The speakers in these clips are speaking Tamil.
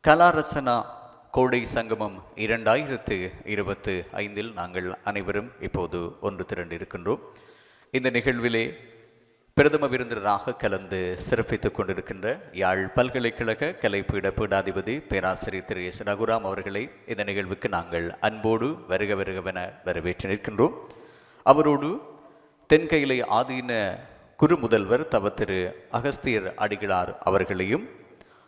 கலாரசனா கோடை சங்கமம் 2025 நாங்கள் அனைவரும் இப்போது ஒன்று திரண்டிருக்கின்றோம். இந்த நிகழ்விலே பிரதம விருந்தினராக கலந்து சிறப்பித்துக் கொண்டிருக்கின்ற யாழ் பல்கலைக்கழக கலைப்பீட பீடாதிபதி பேராசிரியர் திரு எஸ் ரகுராம் அவர்களை இந்த நிகழ்வுக்கு நாங்கள் அன்போடு வருகவென வரவேற்று நிற்கின்றோம். அவரோடு தென்கையிலை ஆதீன குரு முதல்வர் தவ திரு அகஸ்தியர் அடிகளார் அவர்களையும்,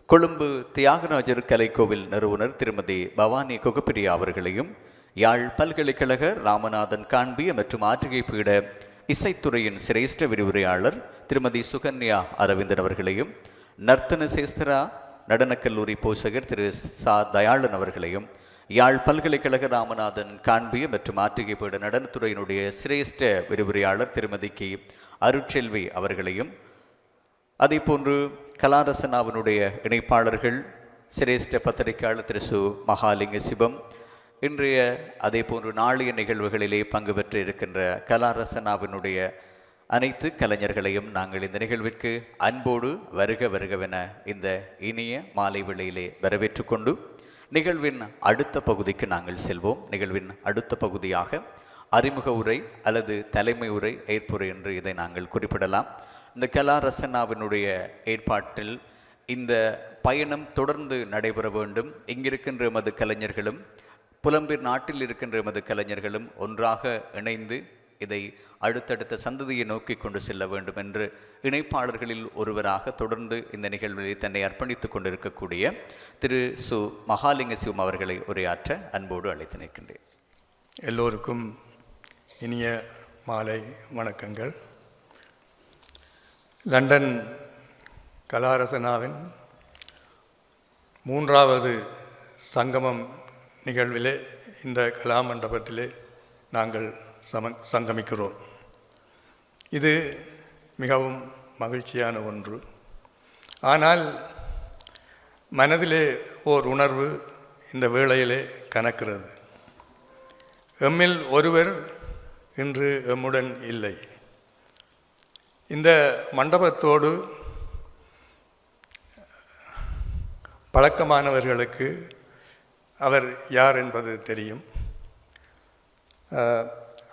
கொழும்பு தியாகராஜர் கலைக்கோவில் நிறுவனர் திருமதி பவானி கொகப்பிரியா அவர்களையும், யாழ் பல்கலைக்கழக ராமநாதன் காண்பிய மற்றும் ஆற்றுகை பீட இசைத்துறையின் சிரேஷ்ட விரிவுரையாளர் திருமதி சுகன்யா அரவிந்தன் அவர்களையும், நர்த்தன சேஸ்திரா நடனக்கல்லூரி போஷகர் திரு சா தயாளன் அவர்களையும், யாழ் பல்கலைக்கழக ராமநாதன் காண்பிய மற்றும் ஆற்றுகை பீட நடனத்துறையினுடைய சிரேஷ்ட விரிவுரையாளர் திருமதி கி அருட்செல்வி அவர்களையும், அதே போன்று கலாரசனாவினுடைய இணைப்பாளர்கள் சிரேஷ்ட பத்திரிகையாளர் திரு சு மகாலிங்க சிவம், இன்றைய அதே போன்று நாளைய நிகழ்வுகளிலே பங்கு பெற்று இருக்கின்ற கலாரசனாவினுடைய அனைத்து கலைஞர்களையும் நாங்கள் இந்த நிகழ்விற்கு அன்போடு வருகவென இந்த இனிய மாலை வேளையிலே வரவேற்று கொண்டு நிகழ்வின் அடுத்த பகுதிக்கு நாங்கள் செல்வோம். நிகழ்வின் அடுத்த பகுதியாக அறிமுக உரை அல்லது தலைமை உரை, ஏற்புரை என்று இதை நாங்கள் குறிப்பிடலாம். இந்த கலாரசனாவினுடைய ஏற்பாட்டில் இந்த பயணம் தொடர்ந்து நடைபெற வேண்டும். இங்கிருக்கின்ற எமது கலைஞர்களும் புலம்பெயர் நாட்டில் இருக்கின்ற எமது கலைஞர்களும் ஒன்றாக இணைந்து இதை அடுத்தடுத்த சந்ததியை நோக்கி கொண்டு செல்ல வேண்டும் என்று இணைப்பாளர்களில் ஒருவராக தொடர்ந்து இந்த நிகழ்வில் தன்னை அர்ப்பணித்துக் கொண்டிருக்கக்கூடிய திரு சு மகாலிங்க சிவம் அவர்களை உரையாற்ற அன்போடு அழைத்து நிற்கின்றேன். எல்லோருக்கும் இனிய மாலை வணக்கங்கள். லண்டன் கலாரசனாவின் 3வது சங்கமம் நிகழ்விலே இந்த கலாமண்டபத்திலே நாங்கள் சங்கமிக்கிறோம். இது மிகவும் மகிழ்ச்சியான ஒன்று. ஆனால் மனதிலே ஓர் உணர்வு இந்த வேளையிலே கனக்கிறது. எம்மில் ஒருவர் இன்று எம்முடன் இல்லை. இந்த மண்டபத்தோடு பழக்கமானவர்களுக்கு அவர் யார் என்பது தெரியும்.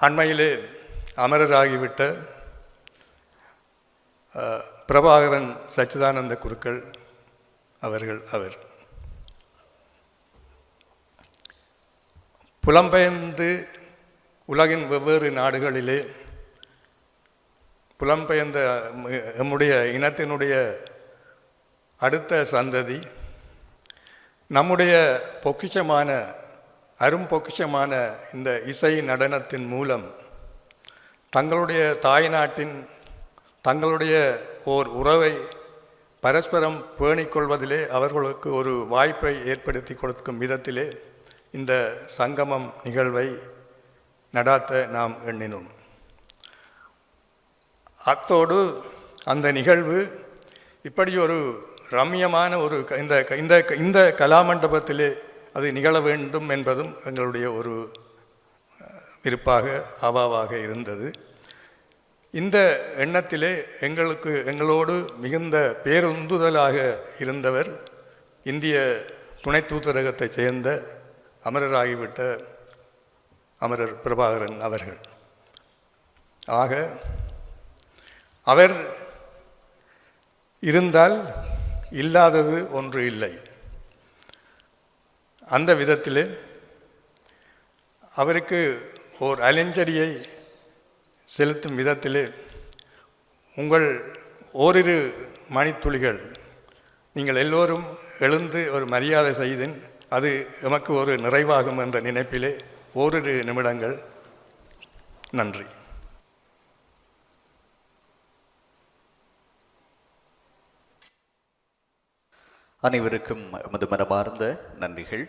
அண்மையிலே அமரராகிவிட்ட பிரபாகரன் சச்சிதானந்த குருக்கள் அவர் புலம்பெயர்ந்து உலகின் வெவ்வேறு நாடுகளிலே புலம்பெயர்ந்த நம்முடைய இனத்தினுடைய அடுத்த சந்ததி நம்முடைய பொக்கிஷமான இந்த இசை நடனத்தின் மூலம் தங்களுடைய தாய்நாட்டின் தங்களுடைய ஓர் உறவை பரஸ்பரம் பேணிக்கொள்வதிலே அவர்களுக்கு ஒரு வாய்ப்பை ஏற்படுத்தி கொடுக்கும் விதத்திலே இந்த சங்கமம் நிகழ்வை நடாத்த நாம் எண்ணினோம். அத்தோடு அந்த நிகழ்வு இப்படி ஒரு ரம்யமான ஒரு இந்த கலாமண்டபத்திலே அது நிகழ வேண்டும் என்பதும் எங்களுடைய ஒரு விருப்பாக அவாவாக இருந்தது. இந்த எண்ணத்திலே எங்களோடு மிகுந்த பேருந்துதலாக இருந்தவர் இந்திய துணை தூதரகத்தைச் சேர்ந்த அமரராகிவிட்ட அமரர் பிரபாகரன் அவர்கள். ஆக அவர் இருந்தால் இல்லாதது ஒன்று இல்லை. அந்த விதத்திலே அவருக்கு ஓர் அலஞ்சரியை செலுத்தும் விதத்திலே உங்கள் ஓரிரு மணித்துளிகள் நீங்கள் எல்லோரும் எழுந்து ஒரு மரியாதை செய்தின் அது எமக்கு ஒரு நிறைவாகும் என்ற நினைப்பிலே ஓரிரு நிமிடங்கள். நன்றி. அனைவருக்கும் எமது மனமார்ந்த நன்றிகள்.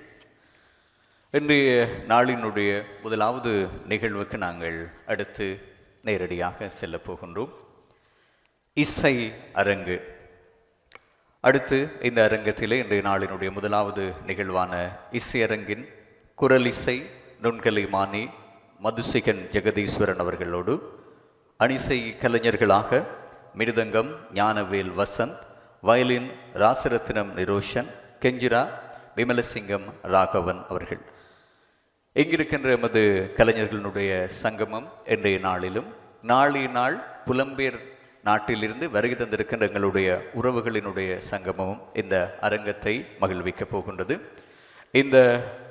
இன்றைய நாளினுடைய முதலாவது நிகழ்வுக்கு நாங்கள் அடுத்து நேரடியாக செல்ல போகின்றோம். இசை அரங்கு. அடுத்து இந்த அரங்கத்திலே இன்றைய நாளினுடைய முதலாவது நிகழ்வான இசையரங்கின் குரலிசை நுண்கலைமானி மதுசிகன் ஜெகதீஸ்வரன் அவர்களோடு அணிசை கலைஞர்களாக மிருதங்கம் ஞானவேல் வசந்த், வயலின் ராசரத்னம் நிரோஷன், கெஞ்சிரா விமலசிங்கம் ராகவன் அவர்கள். இங்கிருக்கின்ற எமது கலைஞர்களுடைய சங்கமம் இன்றைய நாளிலும் நாளைய நாள் புலம்பெயர் நாட்டிலிருந்து வருகை தந்திருக்கின்ற எங்களுடைய உறவுகளினுடைய சங்கமமும் இந்த அரங்கத்தை மகிழ்விக்கப் போகின்றது. இந்த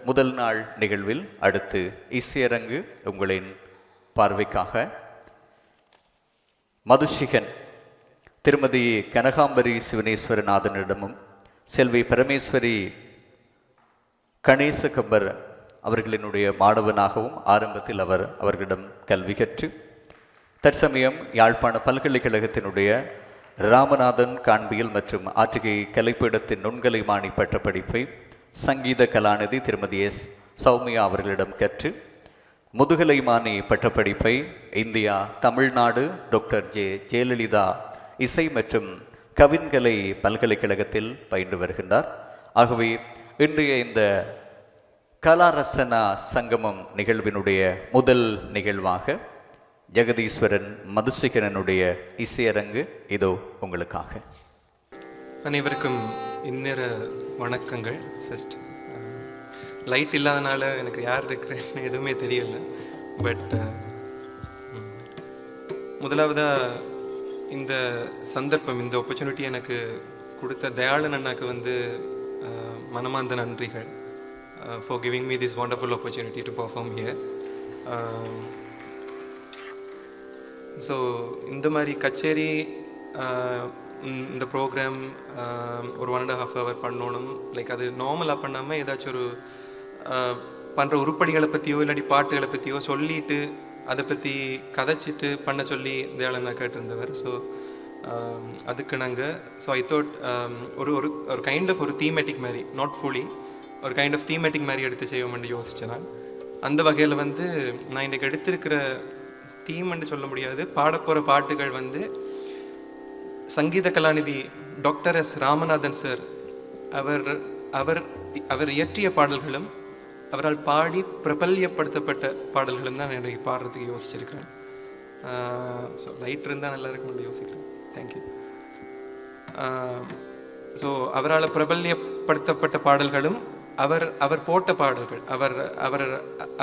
முதல் நாள் நிகழ்வில் அடுத்து இசையரங்கு உங்களின் பார்வைக்காக மதுஷிகன் திருமதி கனகாம்பரி சிவனேஸ்வரநாதனிடமும் செல்வி பரமேஸ்வரி கணேசகம்பர் அவர்களினுடைய மாணவனாகவும் ஆரம்பத்தில் அவர்களிடம் கல்வி கற்று தற்சமயம் யாழ்ப்பாண பல்கலைக்கழகத்தினுடைய ராமநாதன் காண்பியல் மற்றும் ஆற்றுகை கலைப்பீடத்தின் நுண்கலைமானி பட்ட படிப்பை சங்கீத கலாநிதி திருமதி எஸ் சௌமியா அவர்களிடம் கற்று முதுகலைமானி பட்டப்படிப்பை இந்தியா தமிழ்நாடு டாக்டர் ஜெயலலிதா இசை மற்றும் கவின்கலை பல்கலைக்கழகத்தில் பயின்று வருகின்றார். ஆகவே இன்றைய இந்த கலாரசனா சங்கமம் நிகழ்வினுடைய முதல் நிகழ்வாக ஜெகதீஸ்வரன் மதுசேகரனுடைய இசையரங்கு இதோ உங்களுக்காக. அனைவருக்கும் இந்நேர வணக்கங்கள். ஃபர்ஸ்ட் லைட் இல்லாதனால எனக்கு யார் இருக்கிறேன்னு எதுவுமே தெரியல. பட் முதலாவதாக இந்த சந்தர்ப்பம், இந்த ஆப்பர்ச்சுனிட்டி எனக்கு கொடுத்த தயாளன் அண்ணாக்கு மனமார்ந்த நன்றிகள் for giving me this wonderful opportunity to perform here. So இந்த மாதிரி கச்சேரி, இந்த ப்ரோக்ராம் ஒரு 1.5 hour பண்ணணும். லைக் அது நார்மலாக பண்ணாமல் ஏதாச்சும் ஒரு பண்ணுற உருப்படிகளை பற்றியோ இல்லாட்டி பாட்டுகளை பற்றியோ சொல்லிட்டு அதை பற்றி கதைச்சிட்டு பண்ண சொல்லி தயாளன் கேட்டிருந்தவர். ஸோ அதுக்கு நாங்கள் ஐ தாட் ஒரு ஒரு ஒரு கைண்ட் ஆஃப் ஒரு தீமேட்டிக் மாதிரி, நாட் ஃபுல்லி ஒரு கைண்ட் ஆஃப் தீமேட்டிக் மாதிரி எடுத்து செய்வோம்னு யோசித்தேன் நான். அந்த வகையில் நான் இன்றைக்கு எடுத்திருக்கிற தீம்னு சொல்ல முடியாது, பாடப்போகிற பாட்டுகள் Sangeetha Kalanidhi doctor S Ramanathan sir அவர் இயற்றிய பாடல்களும் அவரால் பாடி பிரபல்யப்படுத்தப்பட்ட பாடல்களும் தான் நான் பாடுறதுக்கு யோசிச்சிருக்கிறேன். ஸோ லைட் இருந்தால் நல்லா இருக்கும்னு யோசிக்கிறேன். தேங்க்யூ. ஸோ அவரால் பிரபல்யப்படுத்தப்பட்ட பாடல்களும் அவர் போட்ட பாடல்கள்,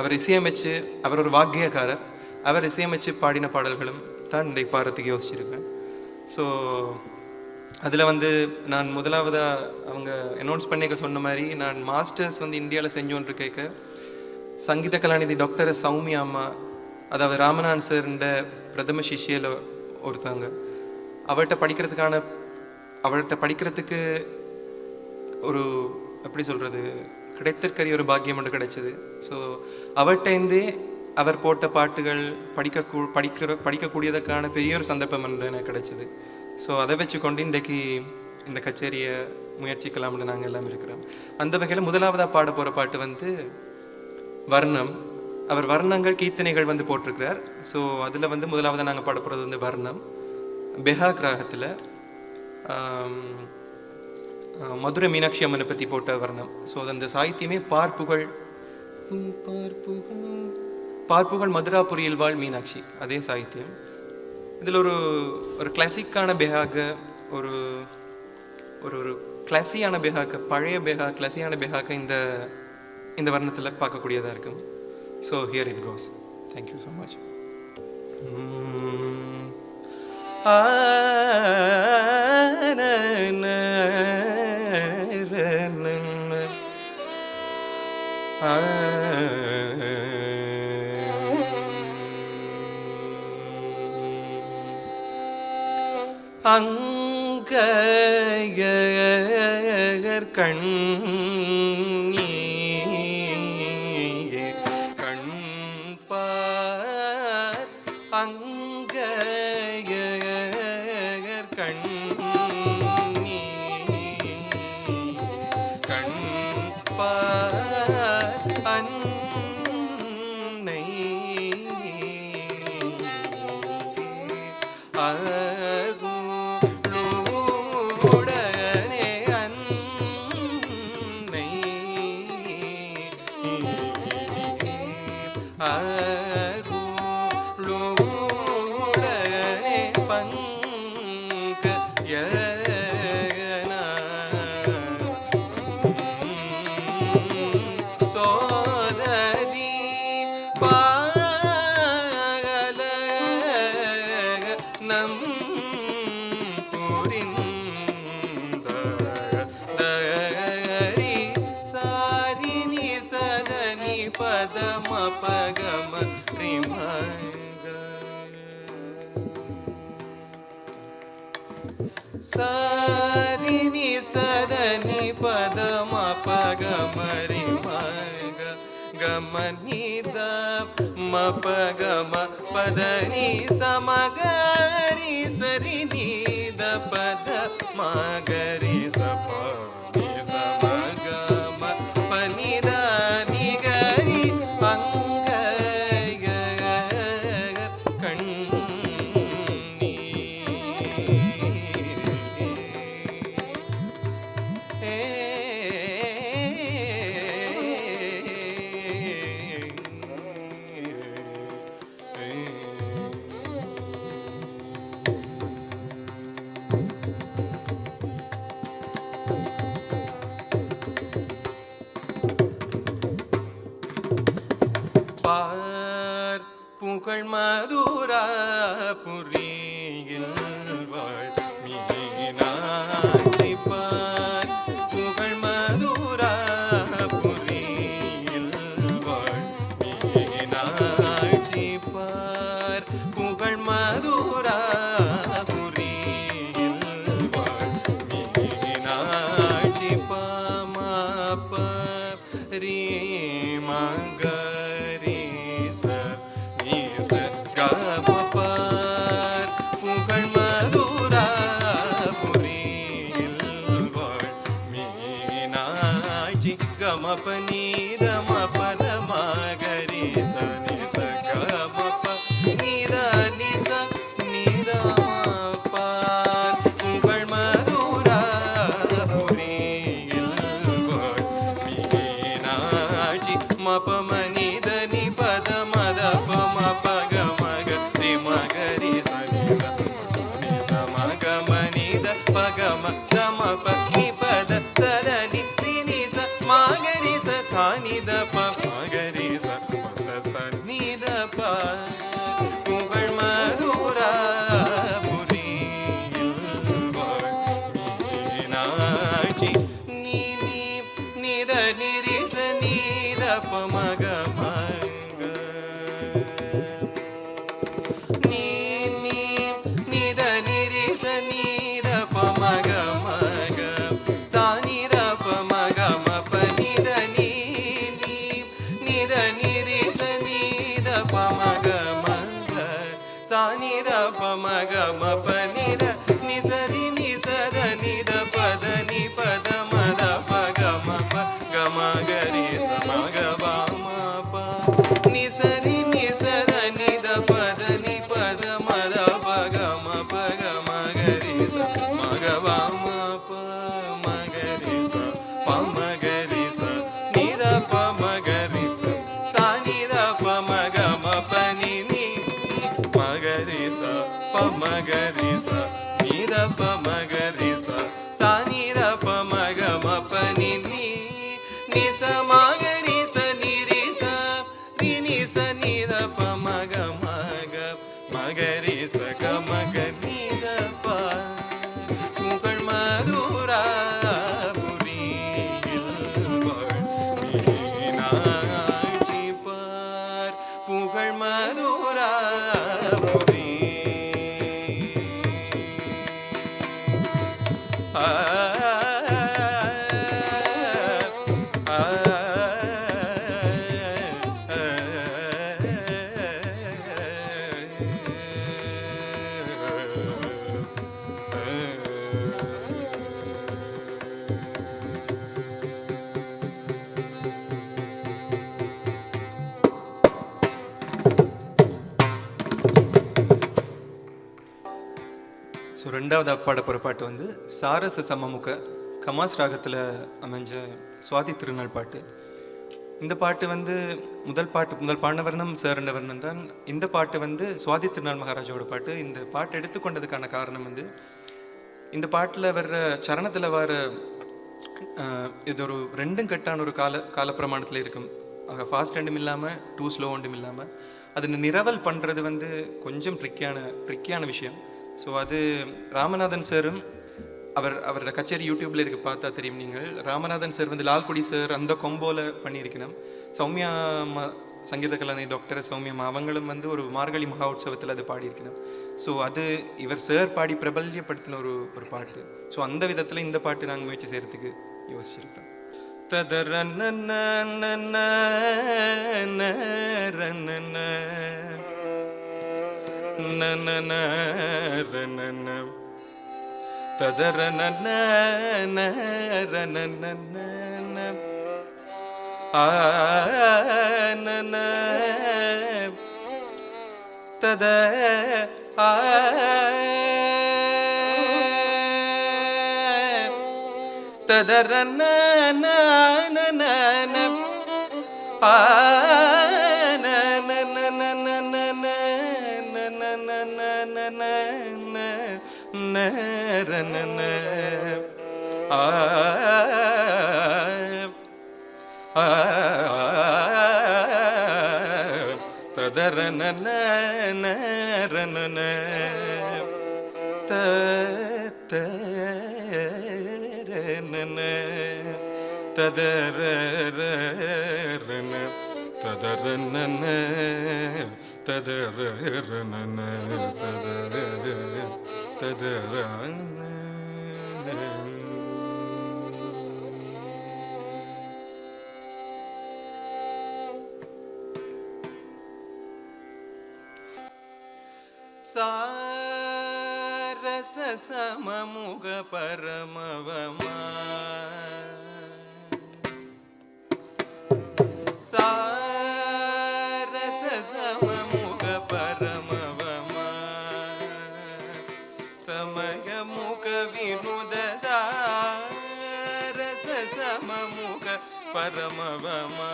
அவர் இசையமைச்சு, அவர் ஒரு வாக்கியக்காரர், அவர் இசையமைச்சு பாடின பாடல்களும் தான் இன்றைக்கு பாடுறதுக்கு யோசிச்சிருக்கிறேன். ஸோ அதில் நான் முதலாவதாக அவங்க அனௌன்ஸ் பண்ணிக்க சொன்ன மாதிரி நான் மாஸ்டர்ஸ் இந்தியாவில் செஞ்சோன்று கேட்க சங்கீத கலாநிதி டாக்டர் சௌமியா அம்மா, அதாவது ராமநாதன் சார்ன்ற பிரதம சிஷ்யில் ஒருத்தவங்க, அவர்கிட்ட படிக்கிறதுக்கு ஒரு எப்படி சொல்கிறது, கிடைத்திருக்கிற ஒரு பாக்கியம் ஒன்று கிடைச்சிது. ஸோ அவர்கிட்டேருந்தே அவர் போட்ட பாட்டுகள் படிக்கக்கூடியதற்கான பெரிய ஒரு சந்தர்ப்பம் எனக்கு கிடைச்சிது. ஸோ அதை வச்சுக்கொண்டு இன்றைக்கு இந்த கச்சேரியை முயற்சிக்கலாம்னு நாங்கள் எல்லாம் இருக்கிறோம். அந்த வகையில் முதலாவதாக பாட போகிற பாட்டு வர்ணம். அவர் வர்ணங்கள் கீர்த்தனைகள் போட்டிருக்கிறார். ஸோ அதில் முதலாவதாக நாங்கள் பாட போகிறது வர்ணம் பெஹாக் ராகத்தில் மதுரை மீனாட்சி அம்மனை பற்றி போட்ட வர்ணம். ஸோ அந்த சாகித்யமே பார்ப்புகள் மதுராபுரியில் வாழ் மீனாட்சி, அதே சாகித்யம். இதில் ஒரு கிளாசிக்கான பெஹாக, ஒரு ஒரு கிளாசியான பெஹாக்க, பழைய கிளாசியான பெஹாக்க இந்த வர்ணத்தில் பார்க்கக்கூடியதாக இருக்கும். So here it goes. Thank you so much. அங்கயர் கண்பார் அங்கயர் கண்பார் அன்னை பகம ரிம சாரினி சதனி பதம பகமரி மக கமனித மபகம பதனி சமகரி சரி நீத பத மகரி சபி சமகம பனித நிகரி பங்கய கண்ணி பார் புகழ் மதுரா புரியில் வாழ் மீனாட்சி பார் புகழ் மதுரா புரியில் வாழ் மீனாட்சி பார் புகழ் மதுரா புரியில் வாழ் மீனாட்சி பாமா ரீ மங்க புகழ் மதுரா புரியில் வாழ் மீனாட்சி கமபநீத மபத மகரி சனி சகமப நீத நிச நீத பார் புகழ் மதுரா புரியில் வாழ் மீனாட்சி மபமனித நிபத மத பம பக மக ரி மகரி சனி சனி சமகமனித பகம தம பக்னி பத சரணி ரினி ச மகரி ச சானித ப மகரி ச சனித ப புகழ் மதுரா புரியில் வாழ் மீனாட்சி நீ நீ நித நிரி ச நீத ப மக மக நீ நீ நித நிரி ச நீத ப மக மக சானித ப மக ம ப நித நீ நீ நித நிரி ச நீத ப மக மக சானித ப மக ம ப நித நிசரி நிசத நித பத நி பத மத பக ம ப க ம கரி ச மக ப ம ப நிசரி நிசத நித பத நி பத மத பக ம பக ம கரி ச மக ப ம ப ம கரி ச ப ம கரி ச நித ப ம கரி ச சா நித ப ம க ம ப நி நி ம கரி ச ப ம கரி ச நித ப ம கரி ச சா நித ப ம க ம ப நி நி நி ச ம கரி ச நி ரி ச ரி நி ச நித ப ம க ம க ம கரி ச க ம க நித ப புகழ் மதுரா புரியில் வாழ் மீனாட்சி பார் புகழ் மதுரா புரி ஆ ஆ ஸோ ரெண்டாவது பாட போகிற பாட்டு வந்து சாரச சமமுக கமாஸ் ராகத்தில் அமைஞ்ச சுவாதி திருநாள் பாட்டு. இந்த பாட்டு வந்து முதல் பாடினவர்ணம் சேரண்டவர்ணம் தான். இந்த பாட்டு வந்து சுவாதி திருநாள் மகாராஜாவோட பாட்டு. இந்த பாட்டு எடுத்துக்கொண்டதுக்கான காரணம் வந்து இந்த பாட்டில் வர்ற சரணத்தில் வர இது ஒரு ரெண்டும் கட்டான ஒரு காலப்பிரமாணத்தில் இருக்கும். ஆக ஃபாஸ்ட் ரெண்டும் இல்லாமல் டூ ஸ்லோ ஒன்றும் இல்லாமல் அது நிரவல் பண்ணுறது வந்து கொஞ்சம் ட்ரிக்கியான விஷயம். ஸோ அது ராமநாதன் சாரும் அவரோட கச்சேரி யூடியூப்ல இருக்கு, பார்த்தா தெரியும் நீங்கள். ராமநாதன் சார் வந்து லால்குடி சார் அந்த கொம்போல பண்ணியிருக்கணும். சௌமியா சங்கீத கலாநிதி டாக்டர் சௌமியம் அவங்களும் வந்து ஒரு மார்கழி மகா உற்சவத்தில் அது பாடியிருக்கணும். ஸோ அது இவர் சார் பாடி பிரபல்யப்படுத்தின ஒரு பாட்டு. ஸோ அந்த விதத்தில் இந்த பாட்டு நாங்கள் முயற்சி செய்கிறதுக்கு யோசிச்சிருக்கோம். சாரச சமமுக பரமவமா சாரச சமமுக பரமவமா சமயமுக வினுத சாரச சமமுக பரமவமா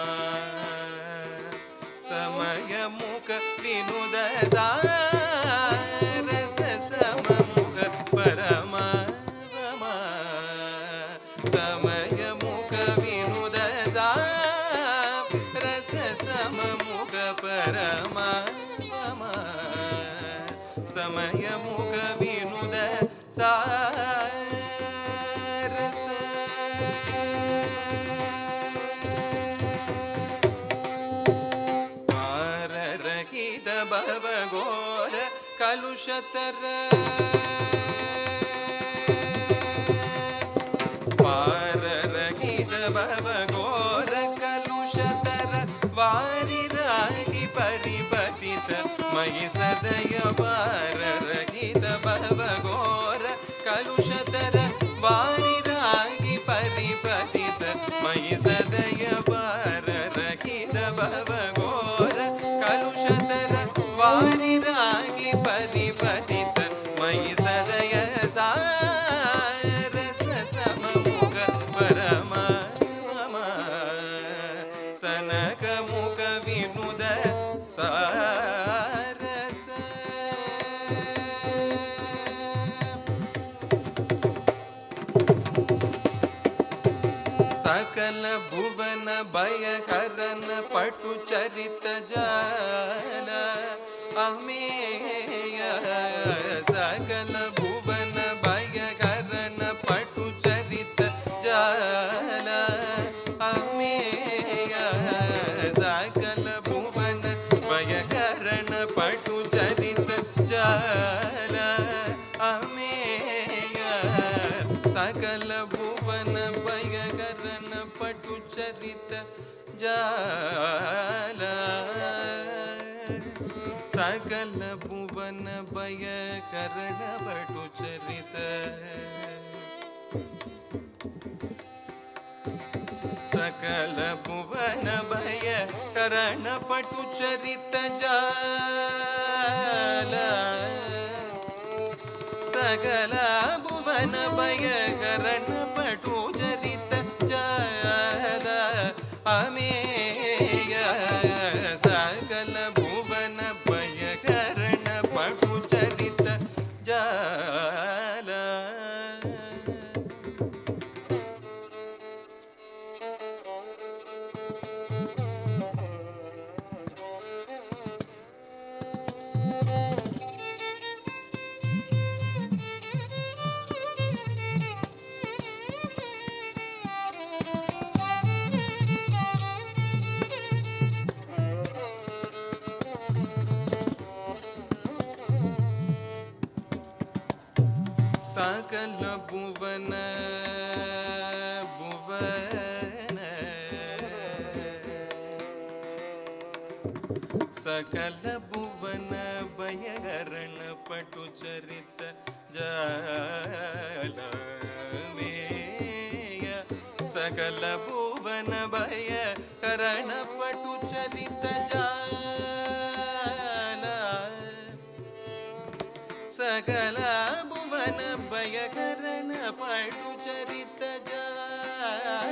சமயமுக வினுத சாரச சமமுக பரமவமா சமயமுக வினுத சாரச சமமுக பரமவமா சமயமுக வினுத சாரச பாரரகித பவகோர கலுஷதர பாரரகித பவகோர கலுஷதர வாரிராகி பரிபதித மயி சதய பாரரகித பவகோர கலுஷதர வாரிராகி பரிபதித மயி சதய பாரரகித பவகோர கலுஷதர வாரிராகி பரிபதித மயி சதய சாரச சமமுக பரமவமா சனகமுக வினுத சாரச सकल भुवन भयहरन पटु चरित जाल अमेय सकल भुवन भयहरन पटु चरित जाल अमेय सकल भुवन भयहरन पटु चरित जाल अमेय सकल भुवन भयहरन पटु चरित जाल सकल भुवन भयहरन पटु चरित सकल भुवन भयहरन पटु चरित जाल सकल भुवन भयहरन पटु चरित जाल अमेय सकल भुवन भयहरन पटु चरित जाल सकल भुवन भयहरण पटु चरित जालमेय सकल भुवन भयहरण पटु चरित जाल सकल भुवन भयहरण पटु चरित जाल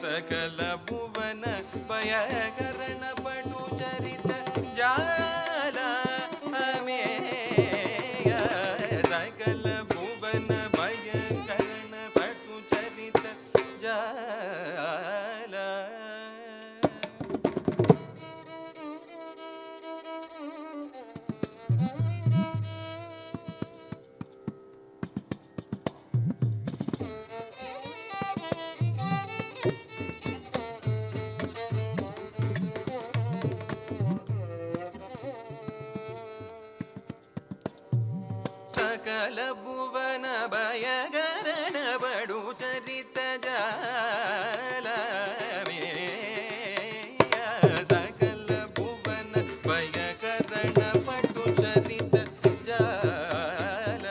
सकल भुवन भयहरण पटु चरित जाल अमेय सकल भुवन भयहरण पटु चरित जाल सकल भुवन भयहरण पटु चरित जालमेय सकल भुवन भयहरण पटु चरित जाल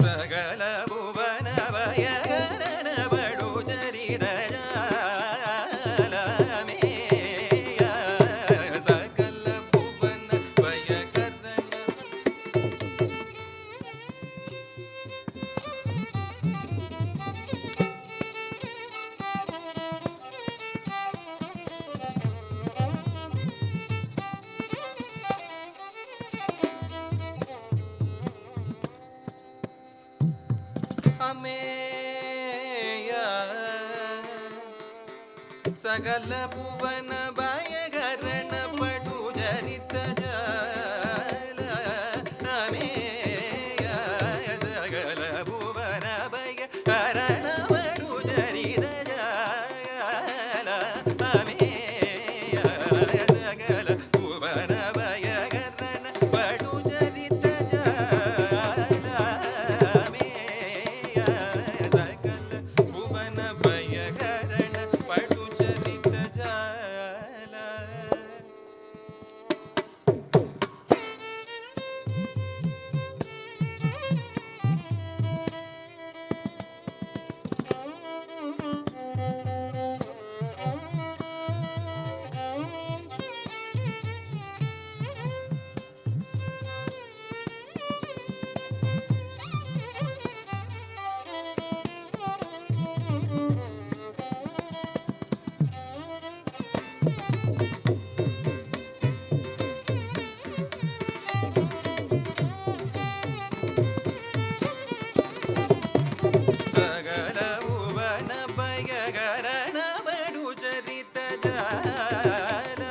सकल भुवन भयहरण पटु चरित जालमेय सकल भुवन भयहरण अमेय सकल भुवन भयहरण पटु चरित जाल अमेय सकल भुवन भयहरण पटु चरित जाल अमेय सकल भुवन भयहरण पटु चरित जाल अमेय सकल भुवन भयहरण पटु चरित जाल सकल भुवन भयहरण पटु चरित जाल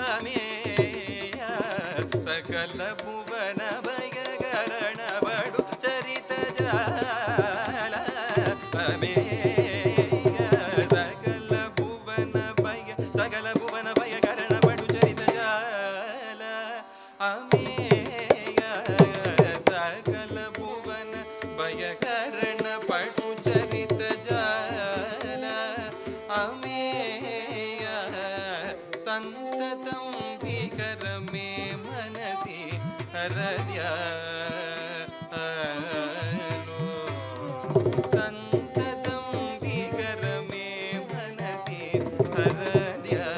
अमेय सकल भुवन भयहरण पटु चरित जाल अमेय सकल भुवन भयहरण पटु चरित जाल अमेय सकल भुवन भयहरण पटु चरित जाल अमेय संततं भीकर मे मनसि हृदयालो संततं भीकर मे मनसि हृदयालो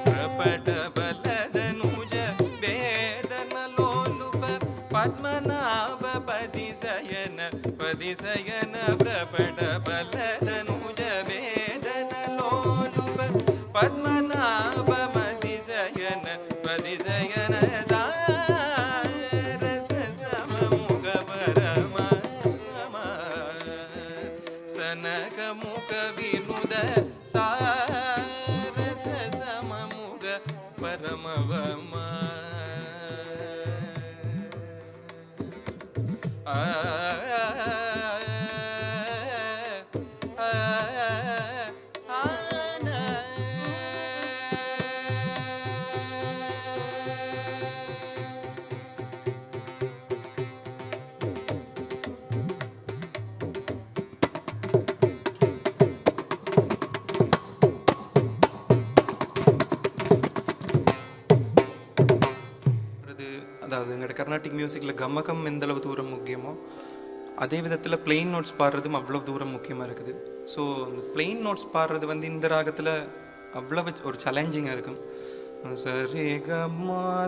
प्रपट बलदनुज वेदन लोलुप पद्मनाभ पदिशयन पदिशयन प्रपट बलदनुज वेदन लोलुप पद्मनाभ पदिशयन पदिशयन सारस सममुख परमा सनक मुख विनुद सारस सममुख परमवमा கர்நாடிக் மியூசிக்கில் கமகம் எந்தளவு தூரம் முக்கியமோ அதே விதத்தில் பிளெயின் நோட்ஸ் பாடுறதும் அவ்வளோ தூரம் முக்கியமாக இருக்குது. ஸோ அந்த பிளெயின் நோட்ஸ் பாடுறது வந்து இந்த ராகத்தில் அவ்வளவு ஒரு சேலஞ்சிங்காக இருக்கும். சரி க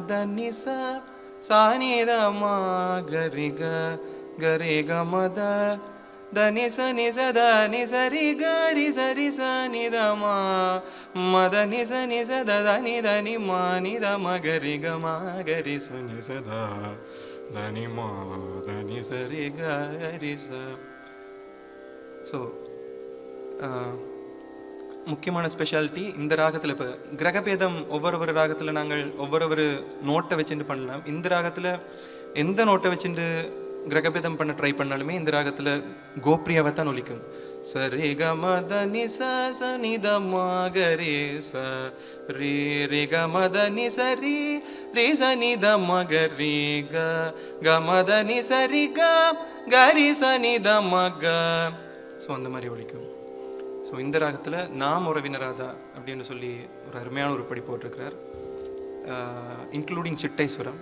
த நி சா நி த மா கரி க கரி க ம த த நி ச த நி சரி க ரி சரி ச நி த மா ம த நி ச த த நி மா நி த ம கரி க ம கரி ச நி ச த த நி மா த நி சரி க ரி ச. ஸோ முக்கியமான ஸ்பெஷாலிட்டி இந்த ராகத்தில் இப்போ கிரகபேதம் ஒவ்வொரு ராகத்தில் நாங்கள் ஒவ்வொரு நோட்டை வச்சுட்டு பண்ணலாம். இந்த ராகத்தில் எந்த நோட்டை வச்சுட்டு கிரகபேதம் பண்ண ட்ரை பண்ணாலுமே இந்த ராகத்தில் கோப்ரியாவை தான் ஒலிக்கும். சரி க ம த நி ச நி த ம க ரே ச ரே ரே க ம த நி ச ரி ரே ச நி த ம க ரே க க ம த நி ச ரி க க ரி ச நி த ம க. ஸோ அந்த மாதிரி ஒலிக்கும். ஸோ இந்த ராகத்தில் நாம் உறவினராதா அப்படின்னு சொல்லி ஒரு அருமையான ஒரு படி போட்டிருக்கிறார், இன்க்ளூடிங் சிட்டைஸ்வரம்.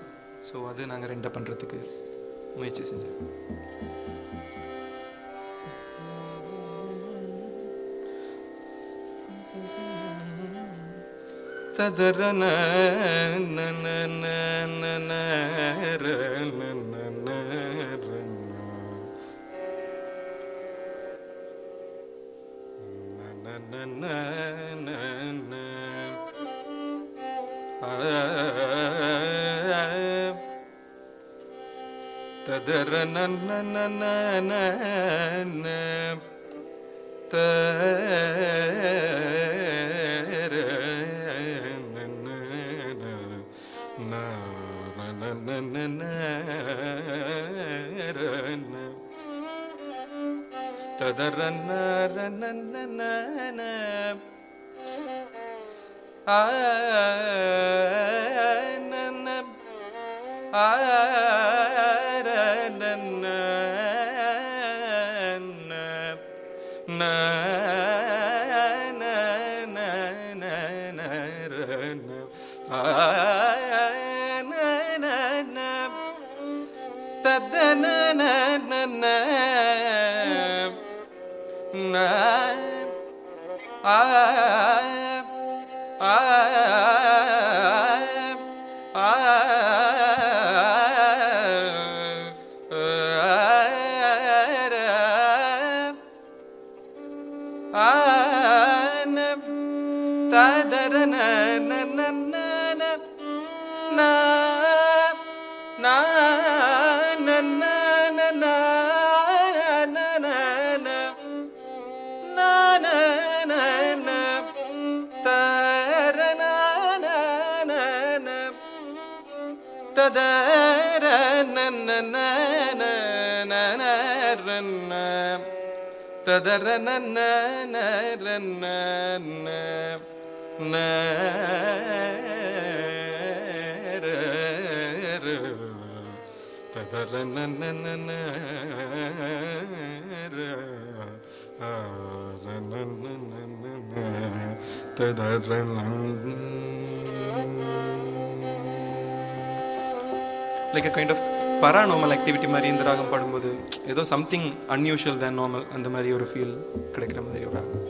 ஸோ அது நாங்கள் ரெண்டை பண்ணுறதுக்கு முயற்சி செஞ்சோம். ததரன like a kind of paranormal activity மாதிரி இந்த ராகம் பாடும்போது ஏதோ சம்திங் அன்யூஷுவல் தேன் நார்மல் அந்த மாதிரி ஒரு ஃபீல் கிடைக்கிற மாதிரி ஒரு ராகம்.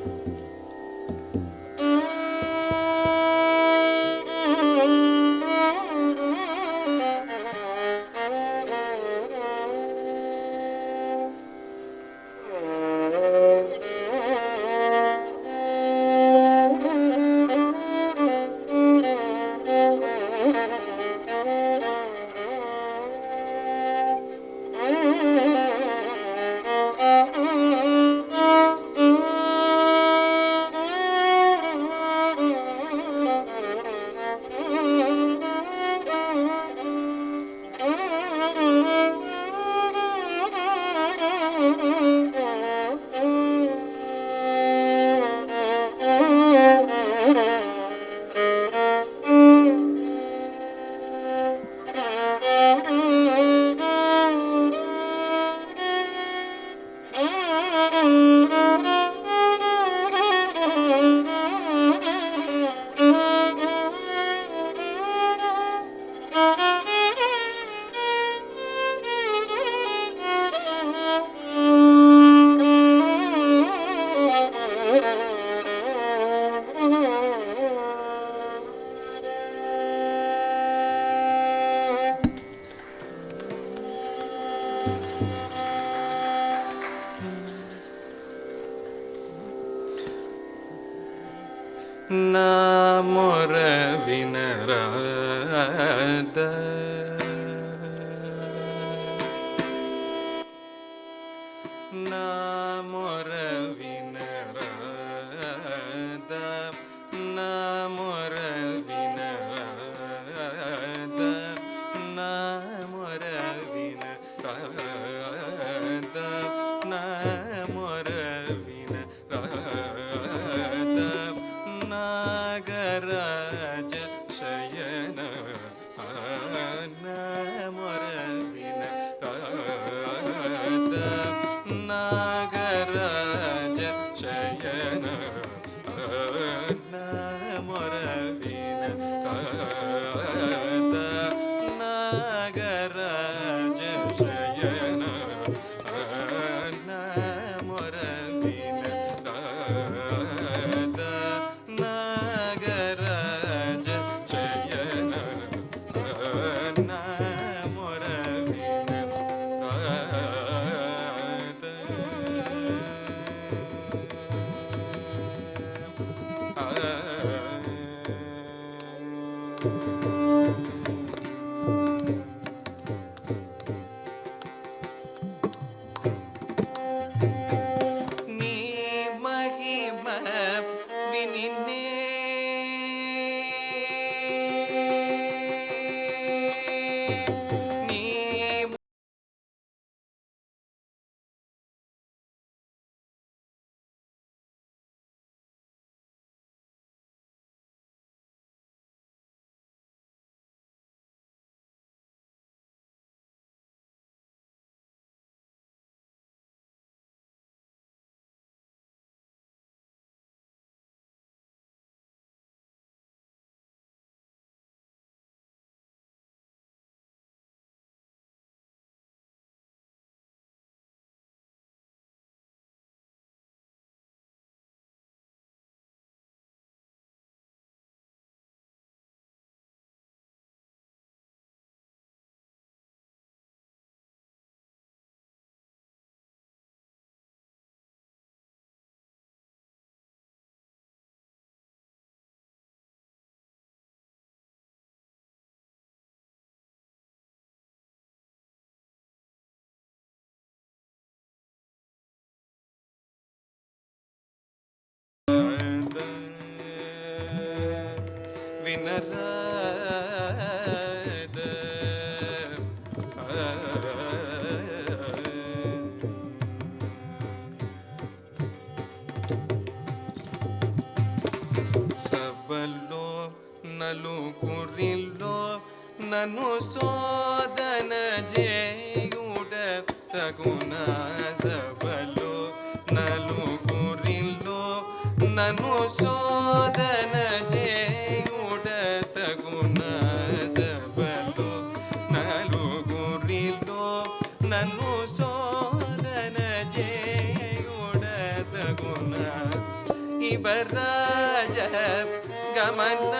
ನಾಮೊರ ವಿನರಾದ ನಾಮೊರ ವಿನರಾದ ನಾಮೊರ ವಿನರಾದ ನಾಮೊರ ವಿನರಾದ ನಾಮೊರ ವಿನರಾದ ನಾಗರಾಜ ಶಯನ ನಾಮೊರ ವಿನರಾದ ನಾಗರಾಜ ಶಯನ ನಾಮೊರ ವಿನರಾದ ನಾಗರಾಜ ಶಯನ ನಾಮೊರ ವಿನರಾದ ನಾಗರಾಜ ಶಯನ ನಾಮೊರ ನೀ ಮಹಿಮ ವಿನಿನ್ನೆ ನೀ ವಿನರಾದ సబలో నలుగురిలో నన్ను శోధన చేయుడ తగున సబలో నలుగురిలో నన్ను శోధన చేయుడ తగున సబలో నలుగురిలో నన్ను శోధన చేయుడ తగున ఇవరాజ గమన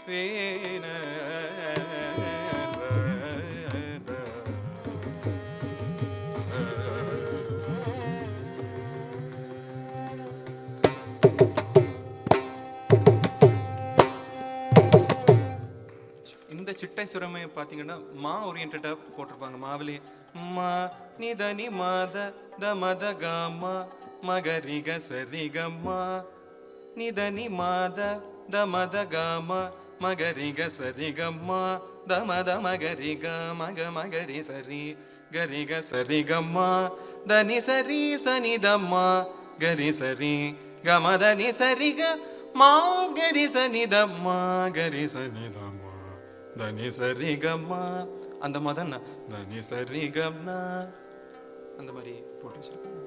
இந்த சிட்டை சுரமையை பார்த்தீங்கன்னா மா ஓரியன்டாக போட்டிருப்பாங்க. மாவிலே மா நிதனி மாத த மத காமா மகரிக சரிகம்மா நிதனி மாத த மத காமா மகரிக சரிகம்மா த மத மகரிக மக மகரி சரி கரிக சரிகம்மா தனி சரி சனிதம்மா கரி சரி கமதனி சரிக மா கரி சனிதம்மா கரி சனிதம்மா தனி சரி கம்மா. அந்த மதம் தனி சரி கம்னா அந்த மாதிரி போட்டு வச்சிருக்காங்க.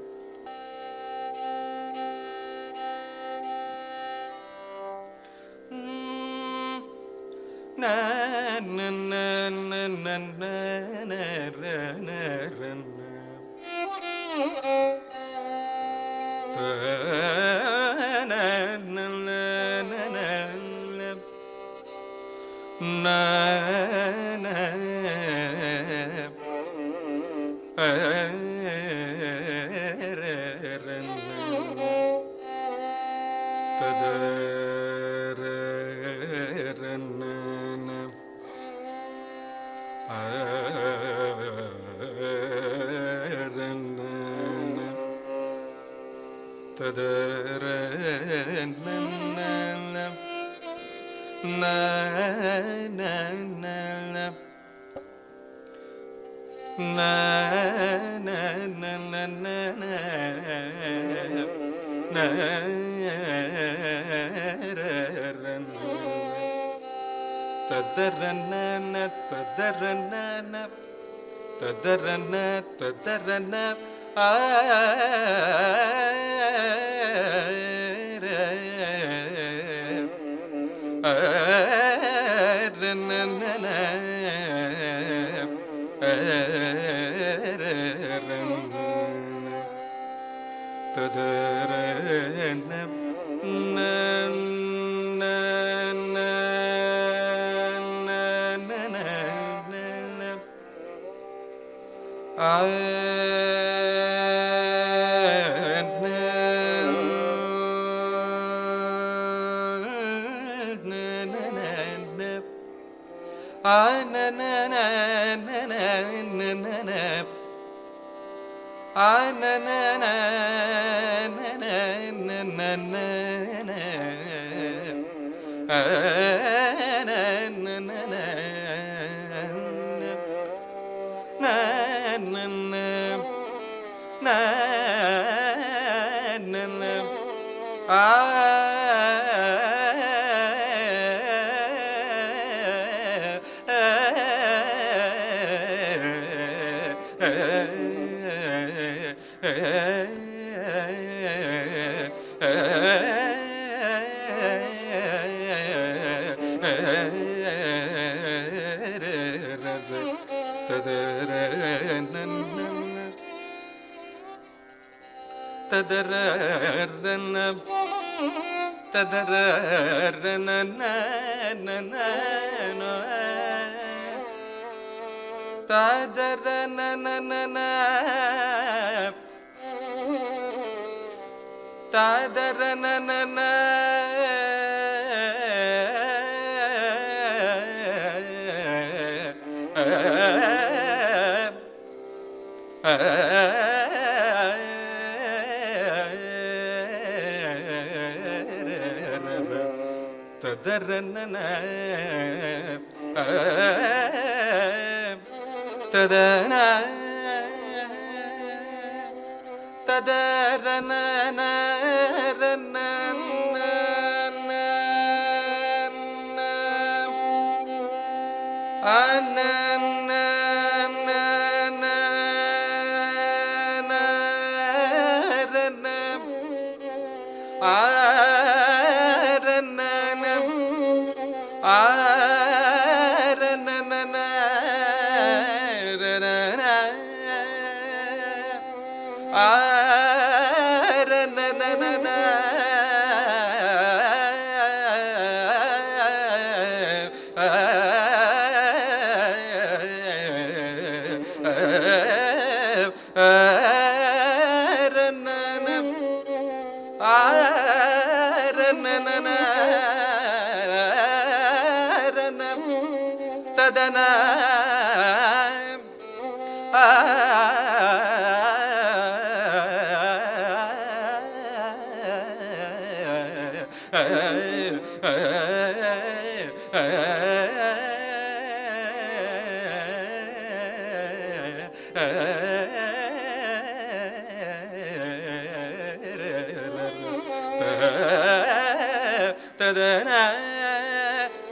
ததன ததன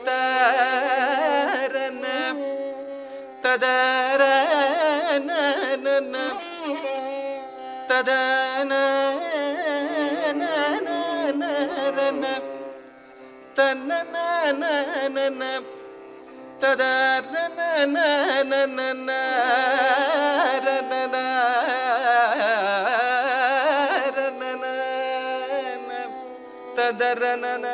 தரன ததரன ததன தனன ததரன ததரன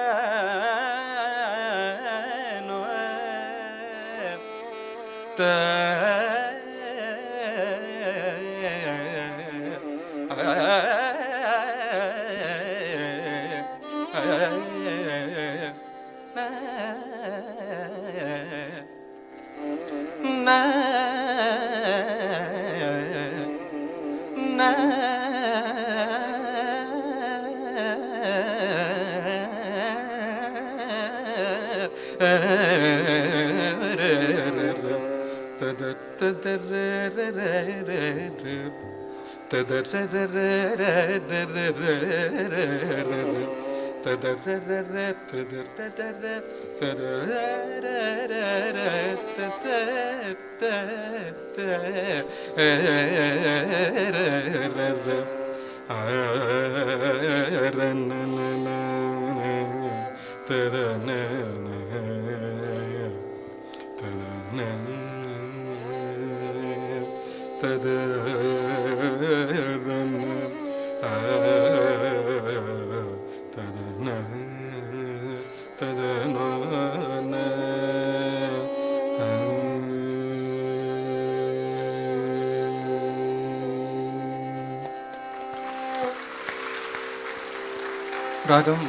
ராகம்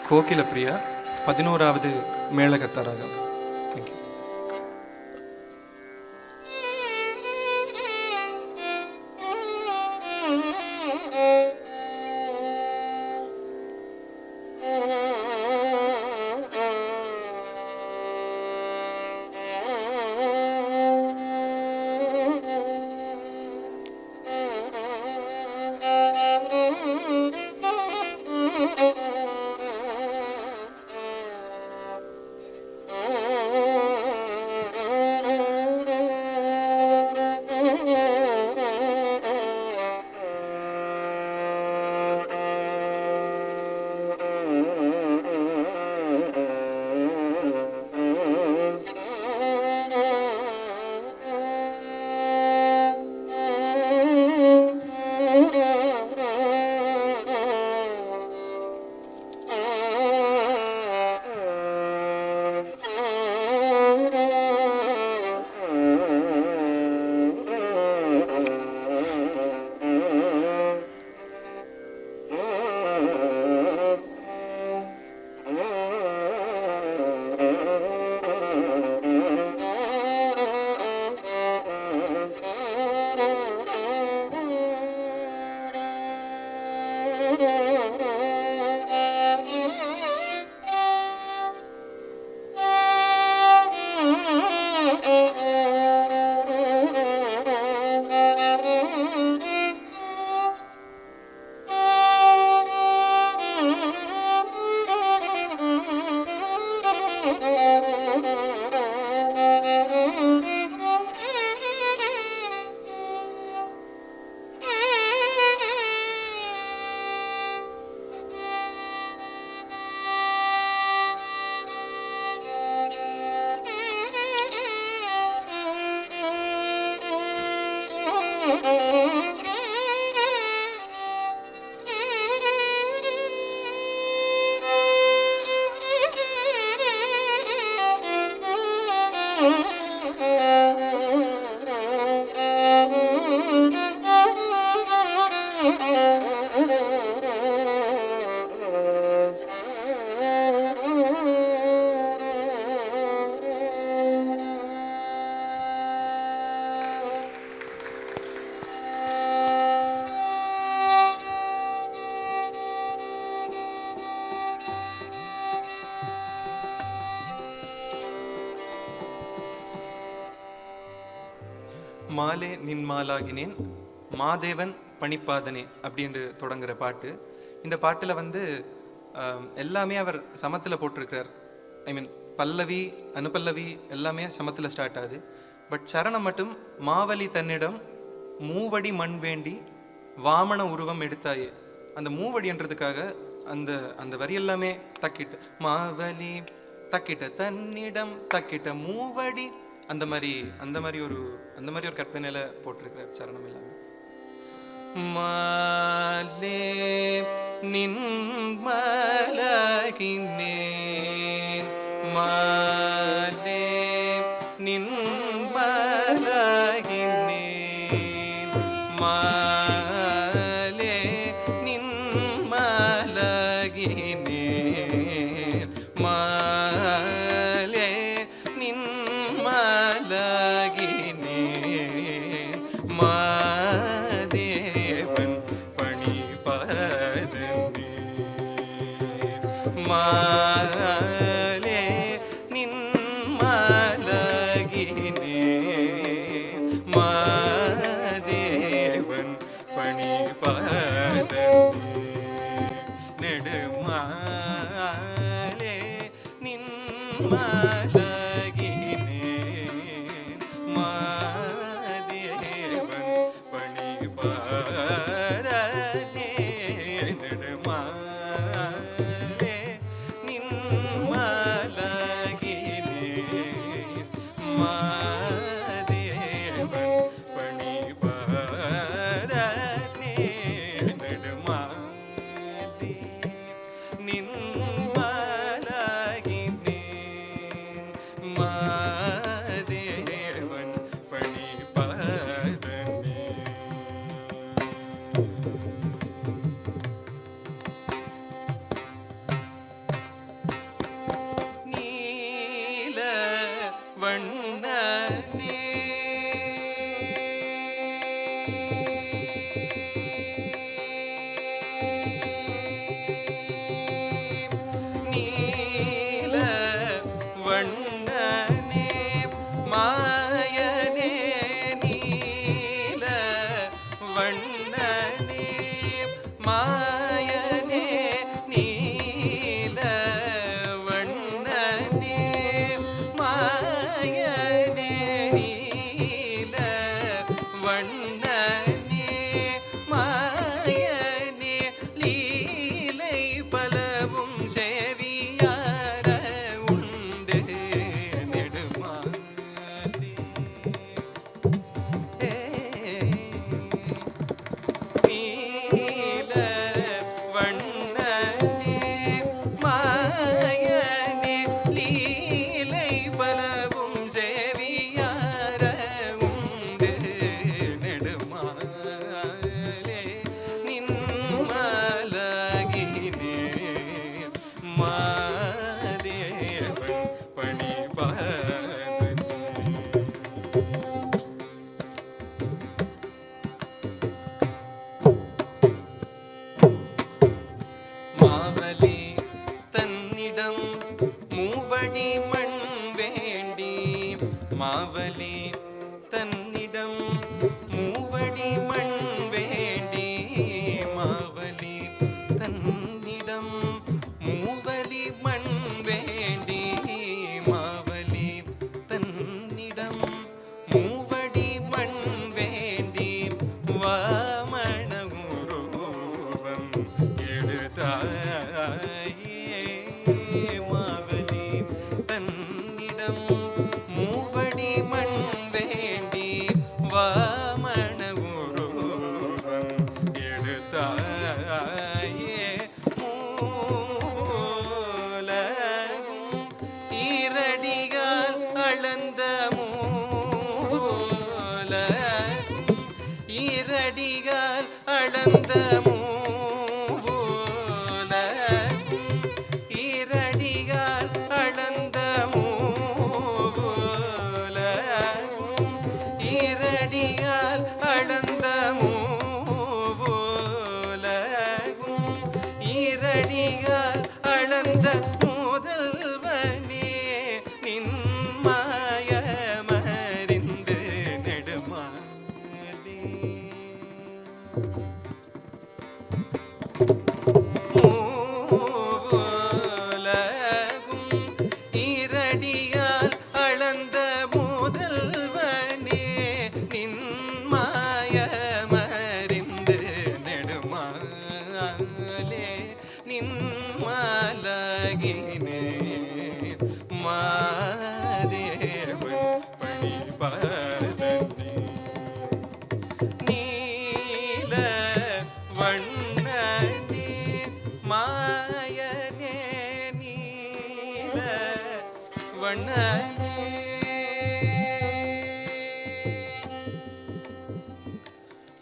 கோகில பிரியா 11வது மேளகத்த ராகம். தேங்க்யூ. Oh மாலே நின்மாலாகினேன் மாதேவன் பணிப்பாதனே அப்படின்ட்டு தொடங்குற பாட்டு. இந்த பாட்டில் வந்து எல்லாமே அவர் சமத்தில் போட்டிருக்கிறார். ஐ மீன் பல்லவி அனுபல்லவி எல்லாமே சமத்தில் ஸ்டார்ட் ஆகுது. பட் சரணம் மட்டும் மாவலி தன்னிடம் மூவடி மண் வேண்டி வாமன உருவம் எடுத்தாயே. அந்த மூவடின்றதுக்காக அந்த அந்த வரி எல்லாமே தக்கிட்ட மாவலி தக்கிட்ட தன்னிடம் தக்கிட்ட மூவடி அந்த மாதிரி ஒரு கற்பனையில போட்டிருக்கிறார் சரணம் எல்லாமே. மாலே நின்மலகினேன் மாலே நின்மலகினேன் மாலே நின்மலகினேன் மாலே நின்மலகினேன் மாதேவன் பணிபதனே மாலே நின்மலகினேன் மாதேவன் பணிபதனே நெடுமாலே நின்மலகினேன் மாதேவன் பணிபதனே நெடுமாலே நின்மலகினேன் மாதேவன் பணிபதனே நெடுமாலே நின்மலகினேன் மாதேவன் பணிபதனே. நீல வண்ணனே நீல வண்ணனே மாயனே நீல வண்ணனே மாயனே நீல வண்ணனே மாயனே நீல வண்ணனே மாயனே லீலை பலவும் சேவியார உண்டு நெடுமாலே நீல வண்ணனே மாயனே லீலை பலவும் சேவியார உண்டு நெடுமாலே நின்மலகினேன் மாதேவன் பணிபதனே. மாவலி தன்னிடம் மூவடி மண் வேண்டி மாவலி தன்னிடம் மூவடி மண் வேண்டி மாவலி தன்னிடம் மூவடி மண் வேண்டி மாவலி தன்னிடம் மூவடி மண் வேண்டி வாமன உருவம் எடுத்தாயே மாவலி தன்னிடம் மூவடி மண் வேண்டி வாமன உருவம் எடுத்தாயே மூலகும் ஈரடியால் அளந்த மூலகும் ஈரடியால் அளந்த மூலகும் ஈரடியால் அளந்த மூலகும் ஈரடியால் அளந்த மூலகும் ஈரடியால் அளந்த முதல்வனே நின்மாயமறிந்து நெடுமாலே மலகினே மாதேவன் பணிபதனே நீல வண்ணனே மாயனே நீல வண்ணனே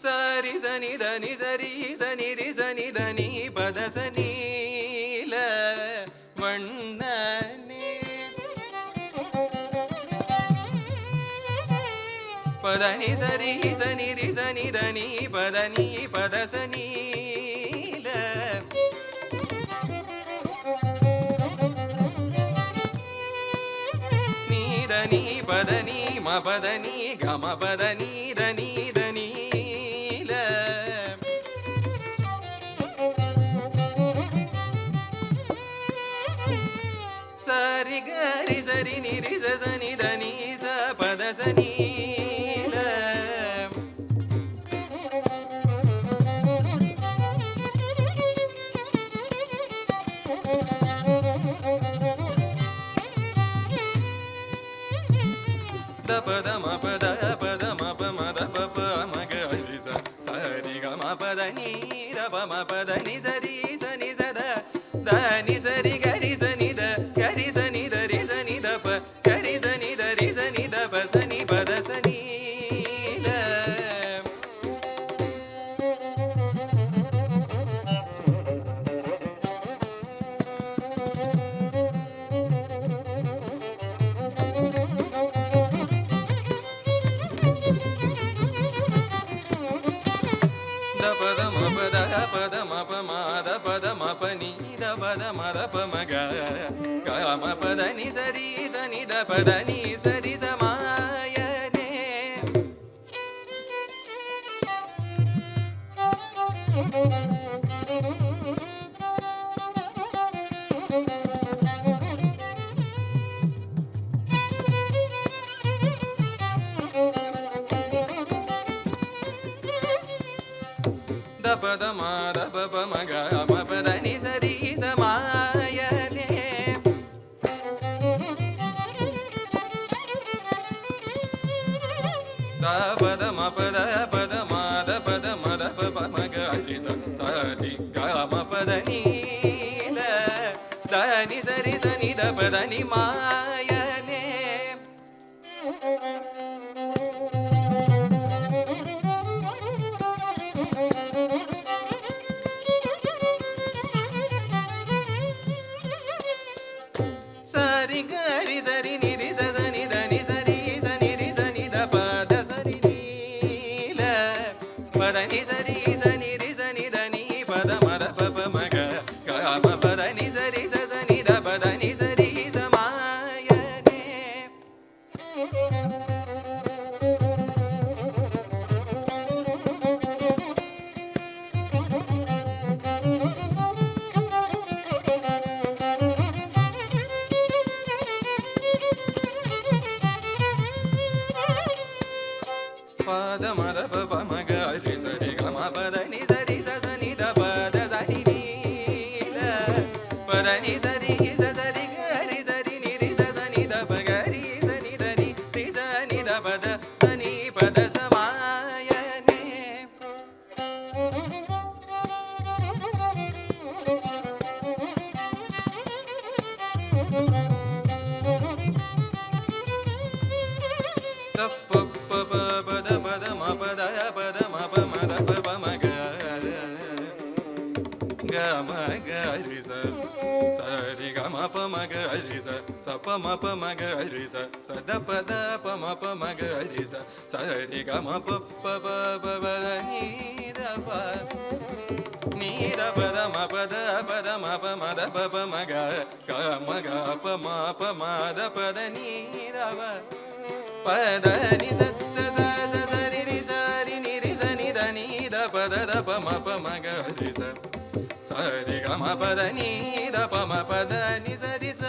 சரி சனி தனி சரி சனி ரி சனி தனி பத சனீல வண்ணனே பதனி சரி சனி ரி சனி தனி பதனி பத சனீல நீதனி பதனி மபதனி கம பதனி தனி தனீல சரி கரி சரி நிரி சனி தனி ச பத சனீல பத மபத பத மப மத பப மக ஹரி ச சரி க மபத நீ ரப மபத நி சரி சனி சத த நி சரி கரி சனி த கரி சனி த ரி சனி த ப கரி சனி த ரி சனி த ப சனி பத சனீல பத மபத பத மப மாத பத மப நீத பத மத ப மக கம பத நி சரி சனி த பத நி சரி சமாயனே த பத மாத பப மக ம பத நி சரி சமாயனே த பத ம பத பத மாத பத மத பப மக ஹரி ச சரி க ம பத நீல த நி சரி சனி த பத நி மாயனே சரி கரி சரி நிரி சனி தனி சரி சனி ரி சனி த பத சரி நீல பத நி சரி சனி ரி சனி தனி பத மத பப மக கம பத நி சரி சனி த பத நி சரி சமாயனே பத மத பப மக ஹரி சரி கம பத நி சரி சனி த பத சரி நீல பத நி சரி சரி கரி சரி நிரி சனி த ப கரி சனி தனி ரி சனி த பத சனி பத சமாயனே பத பத ம பத பத மப மத பப மக கம கரி ச சரி கம ப மக ஹரி ச சப மப மக ஹரி ச சத பத ப மப மக ஹரி ச சரி கம ப ப ப நீ த ப நீ த பத ம பத பத மப மத பப மக கம க ப ம ப மத பத நீ த ப பத நி ச சரி ரி சரி நி ரி சனி த நீ த பத த ப ம ப மக ஹரி ச சரி க ம பத நீ த ப ம பத நி சரி ச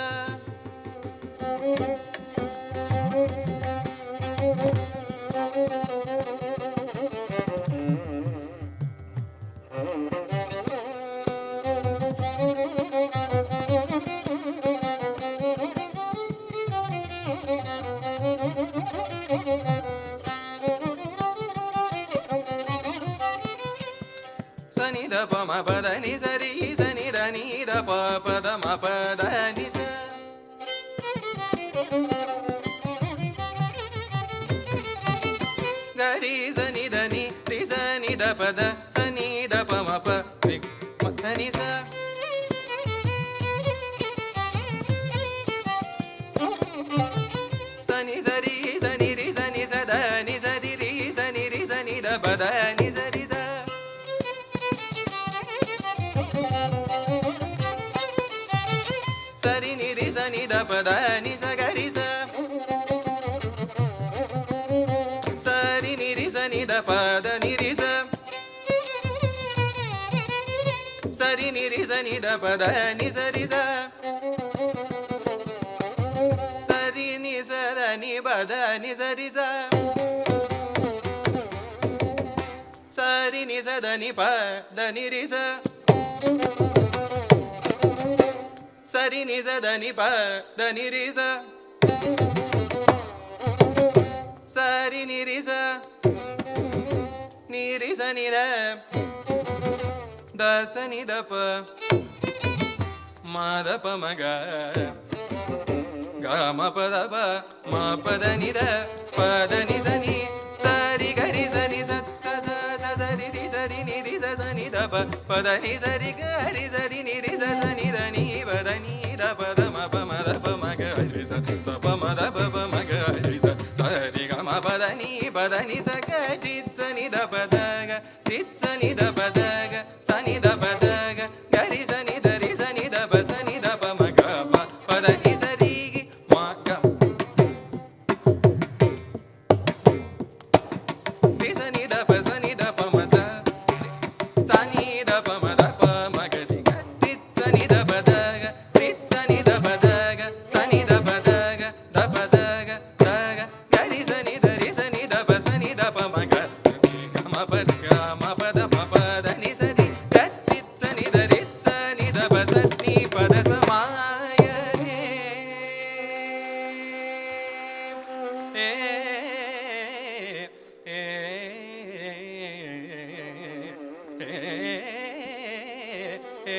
த ப ம ப த நி ச ரி ச நி த நி த ப ப த ம ப த நி ச க ரி ச நி த நி ரி ச நி த ப த ச நி த ப ம ப ரி ம த நி ச ச நி ச ரி ச நி ரி ச நி ச த நி ச ரி ரி ச நி ரி ச நி த ப த நி ச ரி ச சரி நி ரி ச நி த ப த நி ச க ரி ச சரி நி ரி ச நி த ப த நி ரி ச சரி நி ரி ச நி த ப த நி ச ரி ச சரி நி ச த நி ப த நி ச ரி ச சரி நி ச த நி ப த நி ரி ச சரி நி ச த நி ப த நி ரி ச சரி நி ரி ச நி ரி ச நி த த ச நி த ப ம த ப ம க க ம ப த ப ம ப த நி த ப த நி ச நி ச ரி க ரி ச நி ச ச ச ச ச ரி ரி ச ரி நி ரி ச ச நி த ப ப த நி ச ரி க ரி ச ரி நி ரி ச ச நி த நி ப த நி த ப த ம ப ம த ப ம க ரி ச ச ப ம த ப ப ம க ரி ச ச ரி க ம ப த நி ச க ரி ச நி த ப த க ரி ச நி த ப த க ச நி த ப த க க ரி ச நி த ரி ச நி த ப ச நி த ப ம க ப ப த நி ச ரி கி ம க ரி ச நி த ப ச நி த ப ம த ச நி த ப ம த ப ம க ரி க ரி ச நி த ப த க ரி ச நி த ப த க ச நி த ப த க த ப த க த க க ரி ச நி த ரி ச நி த ப ச நி த ப ம க ரி க ம ப த க ம ப த ம ப த நி ச ரி க ரி ச நி த ரி ச நி த ப ச நி ப த ச ம ய ரே ஏ ஏ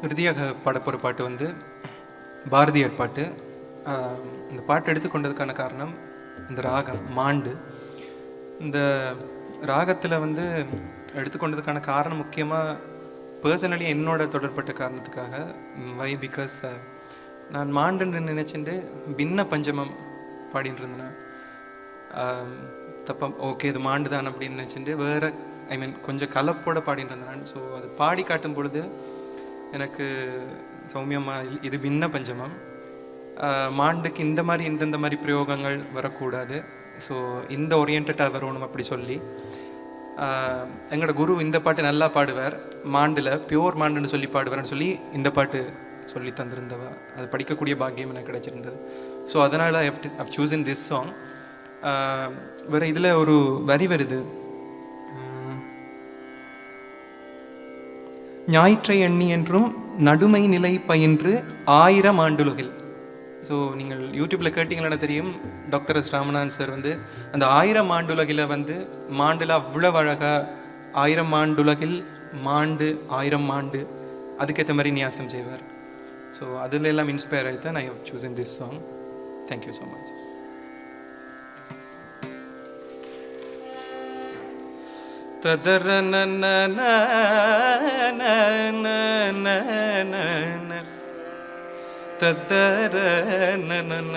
இறுதியாக பாடப்போகிற பாட்டு வந்து பாரதியார் பாட்டு. இந்த பாட்டு எடுத்துக்கொண்டதுக்கான காரணம் இந்த ராகம் மாண்டு. இந்த ராகத்தில் வந்து எடுத்துக்கொண்டதுக்கான காரணம் முக்கியமாக பர்சனலி என்னோட தொடர்பட்ட காரணத்துக்காக. வை பிகாஸ் நான் மாண்டுன்னு நினச்சிட்டு பின்ன பஞ்சமம் பாடிட்டு இருந்தேன். தப்பா ஓகே இது மாண்டு தான் அப்படின்னு நினச்சிட்டு வேறு ஐ மீன் கொஞ்சம் கலப்போட பாடிட்டு இருந்தேன். ஸோ அது பாடி காட்டும் பொழுது எனக்கு சௌமியமாக இது பின்ன பஞ்சமம், மாண்டுக்கு இந்த மாதிரி இந்தந்த மாதிரி பிரயோகங்கள் வரக்கூடாது, ஸோ இந்த ஓரியன்டாக வரணும் அப்படி சொல்லி எங்களோட குரு இந்த பாட்டு நல்லா பாடுவார், மாண்டில் பியோர் மாண்டுன்னு சொல்லி பாடுவார்னு சொல்லி இந்த பாட்டு சொல்லி தந்திருந்தவ. அது படிக்கக்கூடிய பாக்கியம் எனக்கு கிடைச்சிருந்தது. ஸோ அதனால் ஐ ஹவ் சூஸன் திஸ் சாங். வேறு இதில் ஒரு வரி வருது, ஞாயிற்றை எண்ணி என்றும் நடுமை நிலை பயின்று 1000 ஆண்டுலகில். ஸோ நீங்கள் யூடியூப்பில் கேட்டிங்களா தெரியும், டாக்டர் எஸ் ராமநாதன் சார் வந்து அந்த 1000 ஆண்டுலகில் வந்து மாண்டில் அவ்வளோ அழகாக 1000 ஆண்டுலகில் மாண்டு 1000 ஆண்டு அதுக்கேற்ற மாதிரி நியாசம் செய்வார். ஸோ அதில் எல்லாம் இன்ஸ்பயர் ஆகி தான் I have chosen this song. Thank you so much. ததரனனன ததரனனன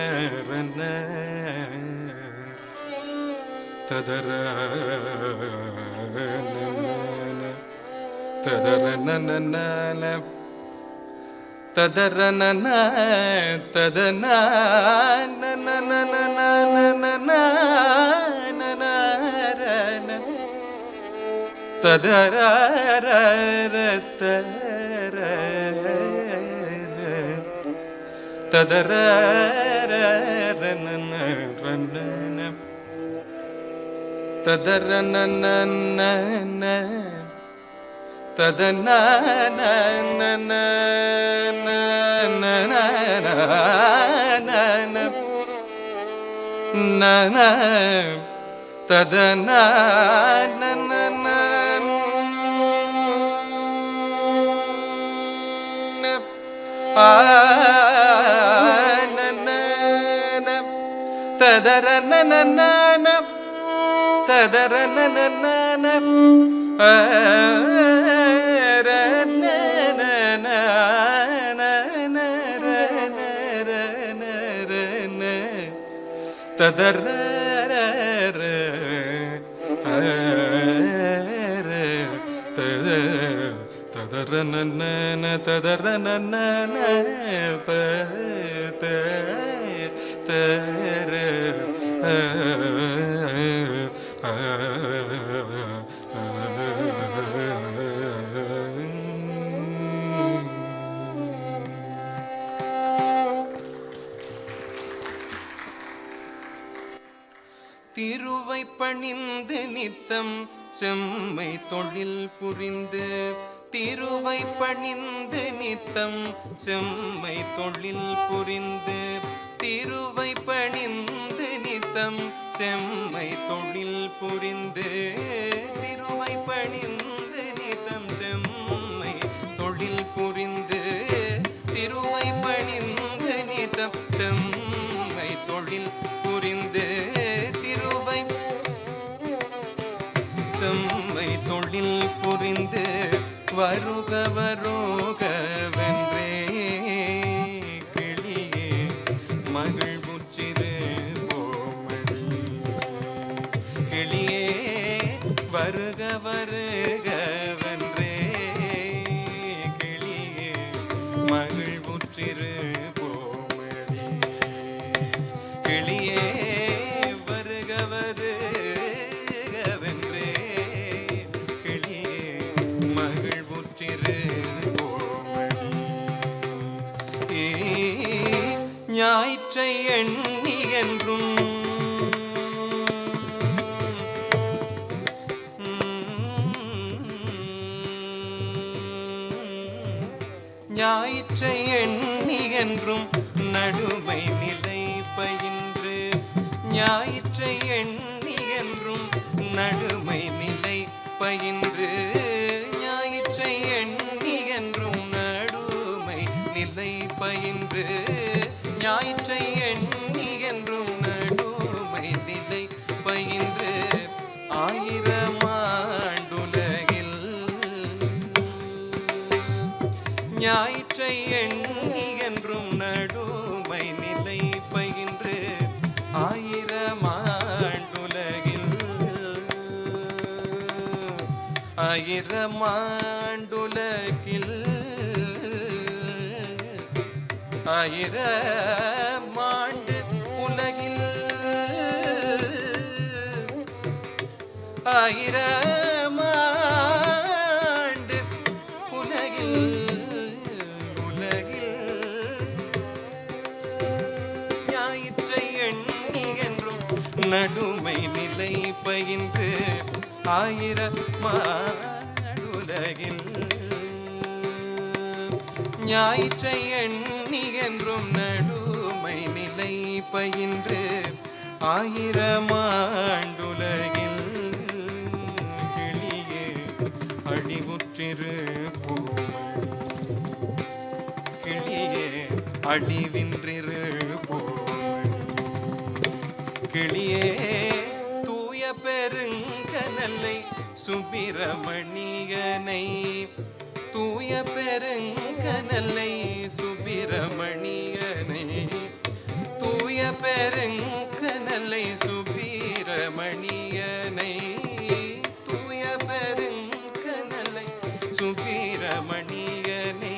ததரனனன ததரனன திருவை பணிந்து நித்தம் செம்மை தொழில் புரிந்து, திருவை பணிந்து நித்தம் செம்மை தொழில் புரிந்து, திருவை பணிந்து நித்தம் செம்மை தொழில் புரிந்து, திருவை பணிந்து நித்தம் செம்மை தொழில் புரிந்து, திருவை பணிந்து நித்தம் செம்மை தொழில் புரிந்து, திருவை செம்மை தொழில் புரிந்து வருக வருக வென்றே கிளியே மகிழ்வுற்றிரு போமடி, கிளியே வருக வருக வென்றே கிளியே மகிழ்வுற்றிரு போமடி, கிளியே வருக வருக வென்றே கிளியே மகிழ்வுற்றிரு போமடி. ஞாயிற்றை எண்ணி என்றும் ஞாயிற்றை எண்ணி என்றும் நடுமை நிலை பயின்று, ஞாயிற்றை எண்ணி என்றும் நடுமை நிலை பயின்று, ஞாயிற்றை எண்ணி என்றும் நடுமை நிலை பயின்று, ஞாயிற்றை எண்ணி என்றும் நடுமை நிலை பயின்று, 1000 ஆண்டுலகில் ஞாயிற்றை எண்ணி என்றும் நடுமை நிலை பயின்று, 1000 ஆண்டுலகில் 1000 ஆண்டுலகில் 1000 ஆண்டு உலகில் 1000 ஆண்டு உலகில் ஞாயிற்றை எண்ணி என்றும் நடுமை நிலை பயின்று ஆயிரமாடுலகில் ஞாயிற்றை எண்ணி என்றும் நடுமை நிலை பயின்று ஆயிரமாண்டுலகில் கிளியே அழிவுற்றிரு கிளியே அழிவின்றிரு கிளியே தூய பெருங்கனல்லை சுப்பிரமணியனை தூய பெருங்கனல்லை சுப்பிரமணியனை தூய பெருங்கனல்லை சுப்பிரமணியனை தூய பெருங்கனல்லை சுப்பிரமணியனை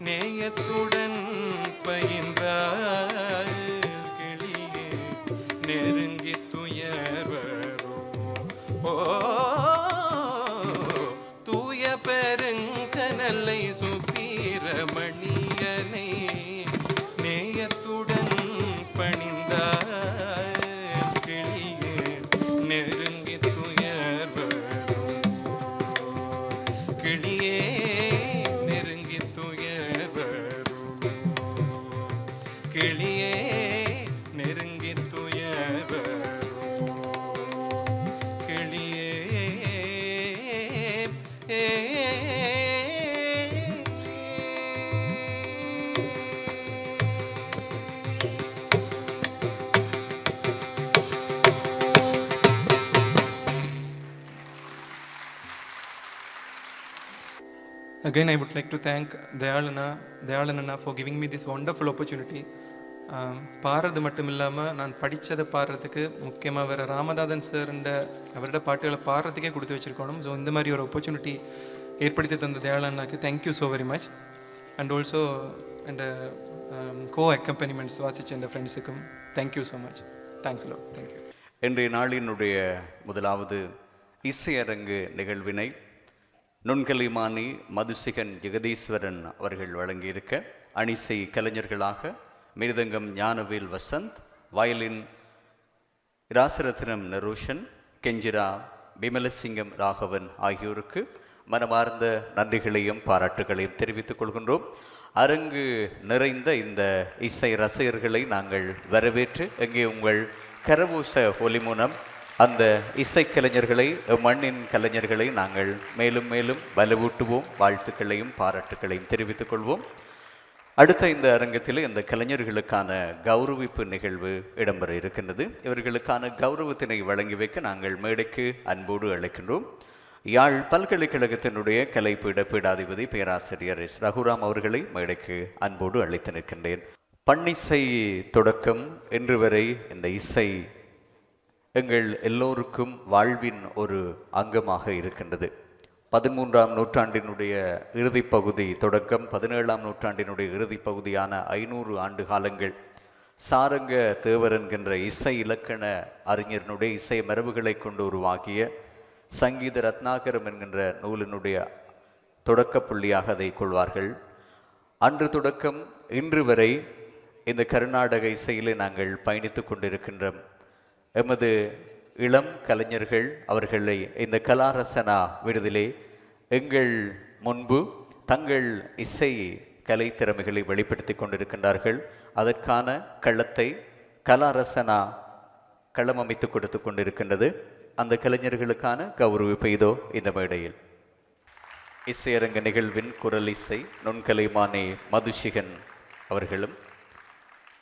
நேயத்துடன் பயின்றார் கிளியே நெருங்கி துயர்வரும் ஓ தூய பெருங்கனல்லை சுப்பிரமணியனை நேயத்துடன் பணிந்தார் கிளியே நெருங்கி துயர்வரும் கிளியே நெருங்கி துயர்வரும் கிளியே நெருங்கி துயர்வரும் கிளியே Again, I would like to thank Dayalanana for giving me this wonderful opportunity. பாடுறது மட்டும் இல்லாமல் நான் படித்ததை பாடுறதுக்கு முக்கியமாக வேறு ராமதாதன் சார்ன்ற அவரோட பாட்டுகளை பாடுறதுக்கே கொடுத்து வச்சுருக்கணும். ஸோ இந்த மாதிரி ஒரு ஆப்பர்ச்சுனிட்டி ஏற்படுத்தி தந்த தயாளனாக்கு thank you so very much. And also and co accompaniments வாசிச்ச என் ஃப்ரெண்ட்ஸுக்கும் தேங்க்யூ ஸோ மச். தேங்க்ஸ் லோ. தேங்க்யூ. இன்றைய நாளினுடைய முதலாவது இசையரங்கு நிகழ்வினை நுண்கலைமானி மதுசிகன் ஜெகதீஸ்வரன் அவர்கள் வழங்கியிருக்க அணிசை கலைஞர்களாக மிருதங்கம் ஞானவேல் வசந்த், வயலின் ராசரத்னம் நரோஷன், கெஞ்சிரா விமலசிங்கம் ராகவன் ஆகியோருக்கு மனமார்ந்த நன்றிகளையும் பாராட்டுகளையும் தெரிவித்துக் கொள்கின்றோம். அரங்கு நிறைந்த இந்த இசை ரசிகர்களை நாங்கள் வரவேற்று இங்கே உங்கள் கரபூச ஒலி மூலம் அந்த இசைக்கலைஞர்களை மண்ணின் கலைஞர்களை நாங்கள் மேலும் மேலும் வலுவூட்டுவோம். வாழ்த்துக்களையும் பாராட்டுகளையும் தெரிவித்துக் கொள்வோம். அடுத்த இந்த அரங்கத்தில் இந்த கலைஞர்களுக்கான கௌரவிப்பு நிகழ்வு இடம்பெற இருக்கின்றது. இவர்களுக்கான கௌரவத்தினை வழங்கி வைக்க நாங்கள் மேடைக்கு அன்போடு அழைக்கின்றோம். யாழ் பல்கலைக்கழகத்தினுடைய கலைப்பீட பீடாதிபதி பேராசிரியர் எஸ் ரகுராம் அவர்களை மேடைக்கு அன்போடு அழைத்து நிற்கின்றேன். பண்ணிசை தொடக்கம் இன்று வரை இந்த இசை எங்கள் எல்லோருக்கும் வாழ்வின் ஒரு அங்கமாக இருக்கின்றது. 13ஆம் நூற்றாண்டினுடைய இறுதிப் பகுதி தொடக்கம் 17ஆம் நூற்றாண்டினுடைய இறுதிப் பகுதியான 500 ஆண்டு காலங்கள் சாரங்க தேவர் என்கின்ற இசை இலக்கண அறிஞர்னுடைய இசை மரபுகளை கொண்டு உருவாக்கிய சங்கீத ரத்னாகரம் என்கின்ற நூலினுடைய தொடக்க புள்ளியாக அதை கொள்வார்கள். அன்று தொடக்கம் இன்று வரை இந்த கர்நாடக இசையிலே நாங்கள் பயணித்து கொண்டிருக்கின்ற எமது இளம் கலைஞர்கள் அவர்களை இந்த கலாரசனா விருதிலே எங்கள் முன்பு தங்கள் இசை கலை திறமைகளை வெளிப்படுத்தி கொண்டிருக்கின்றார்கள். அதற்கான களத்தை கலாரசனா களம் அமைத்து கொடுத்து கொண்டிருக்கின்றது. அந்த கலைஞர்களுக்கான கௌரவிப்பு இதோ இந்த மேடையில். இசையரங்க நிகழ்வின் குரல் இசை நுண்கலைமானி மதுசிகன் அவர்களும்,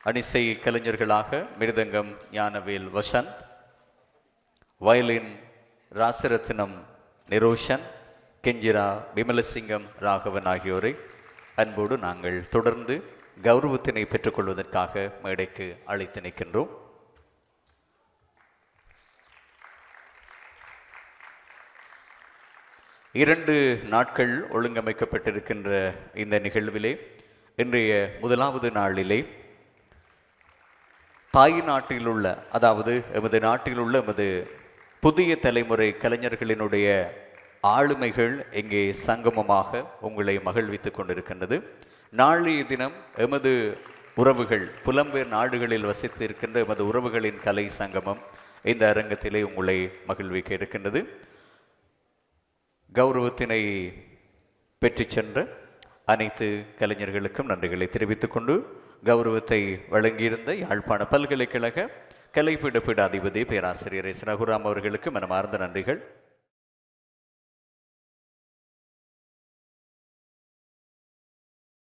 அணிசை கலைஞர்களாக மிருதங்கம் ஞானவேல் வசந்த், வயலின் ராசரத்னம் நிரோஷன், கெஞ்சிரா விமலசிங்கம் ராகவன் ஆகியோரை அன்போடு நாங்கள் தொடர்ந்து கௌரவத்தினை பெற்றுக்கொள்வதற்காக மேடைக்கு அழைத்து நிற்கின்றோம். இரண்டு நாட்கள் ஒழுங்கமைக்கப்பட்டிருக்கின்ற இந்த நிகழ்விலே இன்றைய முதலாவது நாளிலே தாய் நாட்டில் உள்ள, அதாவது எமது நாட்டில் உள்ள எமது புதிய தலைமுறை கலைஞர்களினுடைய ஆளுமைகள் இங்கே சங்கமமாக உங்களை மகிழ்வித்துக் கொண்டிருக்கின்றது. நாளைய தினம் எமது உறவுகள், புலம்பெயர் நாடுகளில் வசித்து இருக்கின்ற எமது உறவுகளின் கலை சங்கமம் இந்த அரங்கத்திலே உங்களை மகிழ்விக்க இருக்கின்றது. கௌரவத்தினை பெற்று சென்ற அனைத்து கலைஞர்களுக்கும் நன்றிகளை தெரிவித்துக் கொண்டு, கௌரவத்தை வழங்கியிருந்த யாழ்ப்பாண பல்கலைக்கழக கலைப்பீட பீடாதிபதி பேராசிரியர் எஸ். ரகுராம் அவர்களுக்கு மனமார்ந்த நன்றிகள்.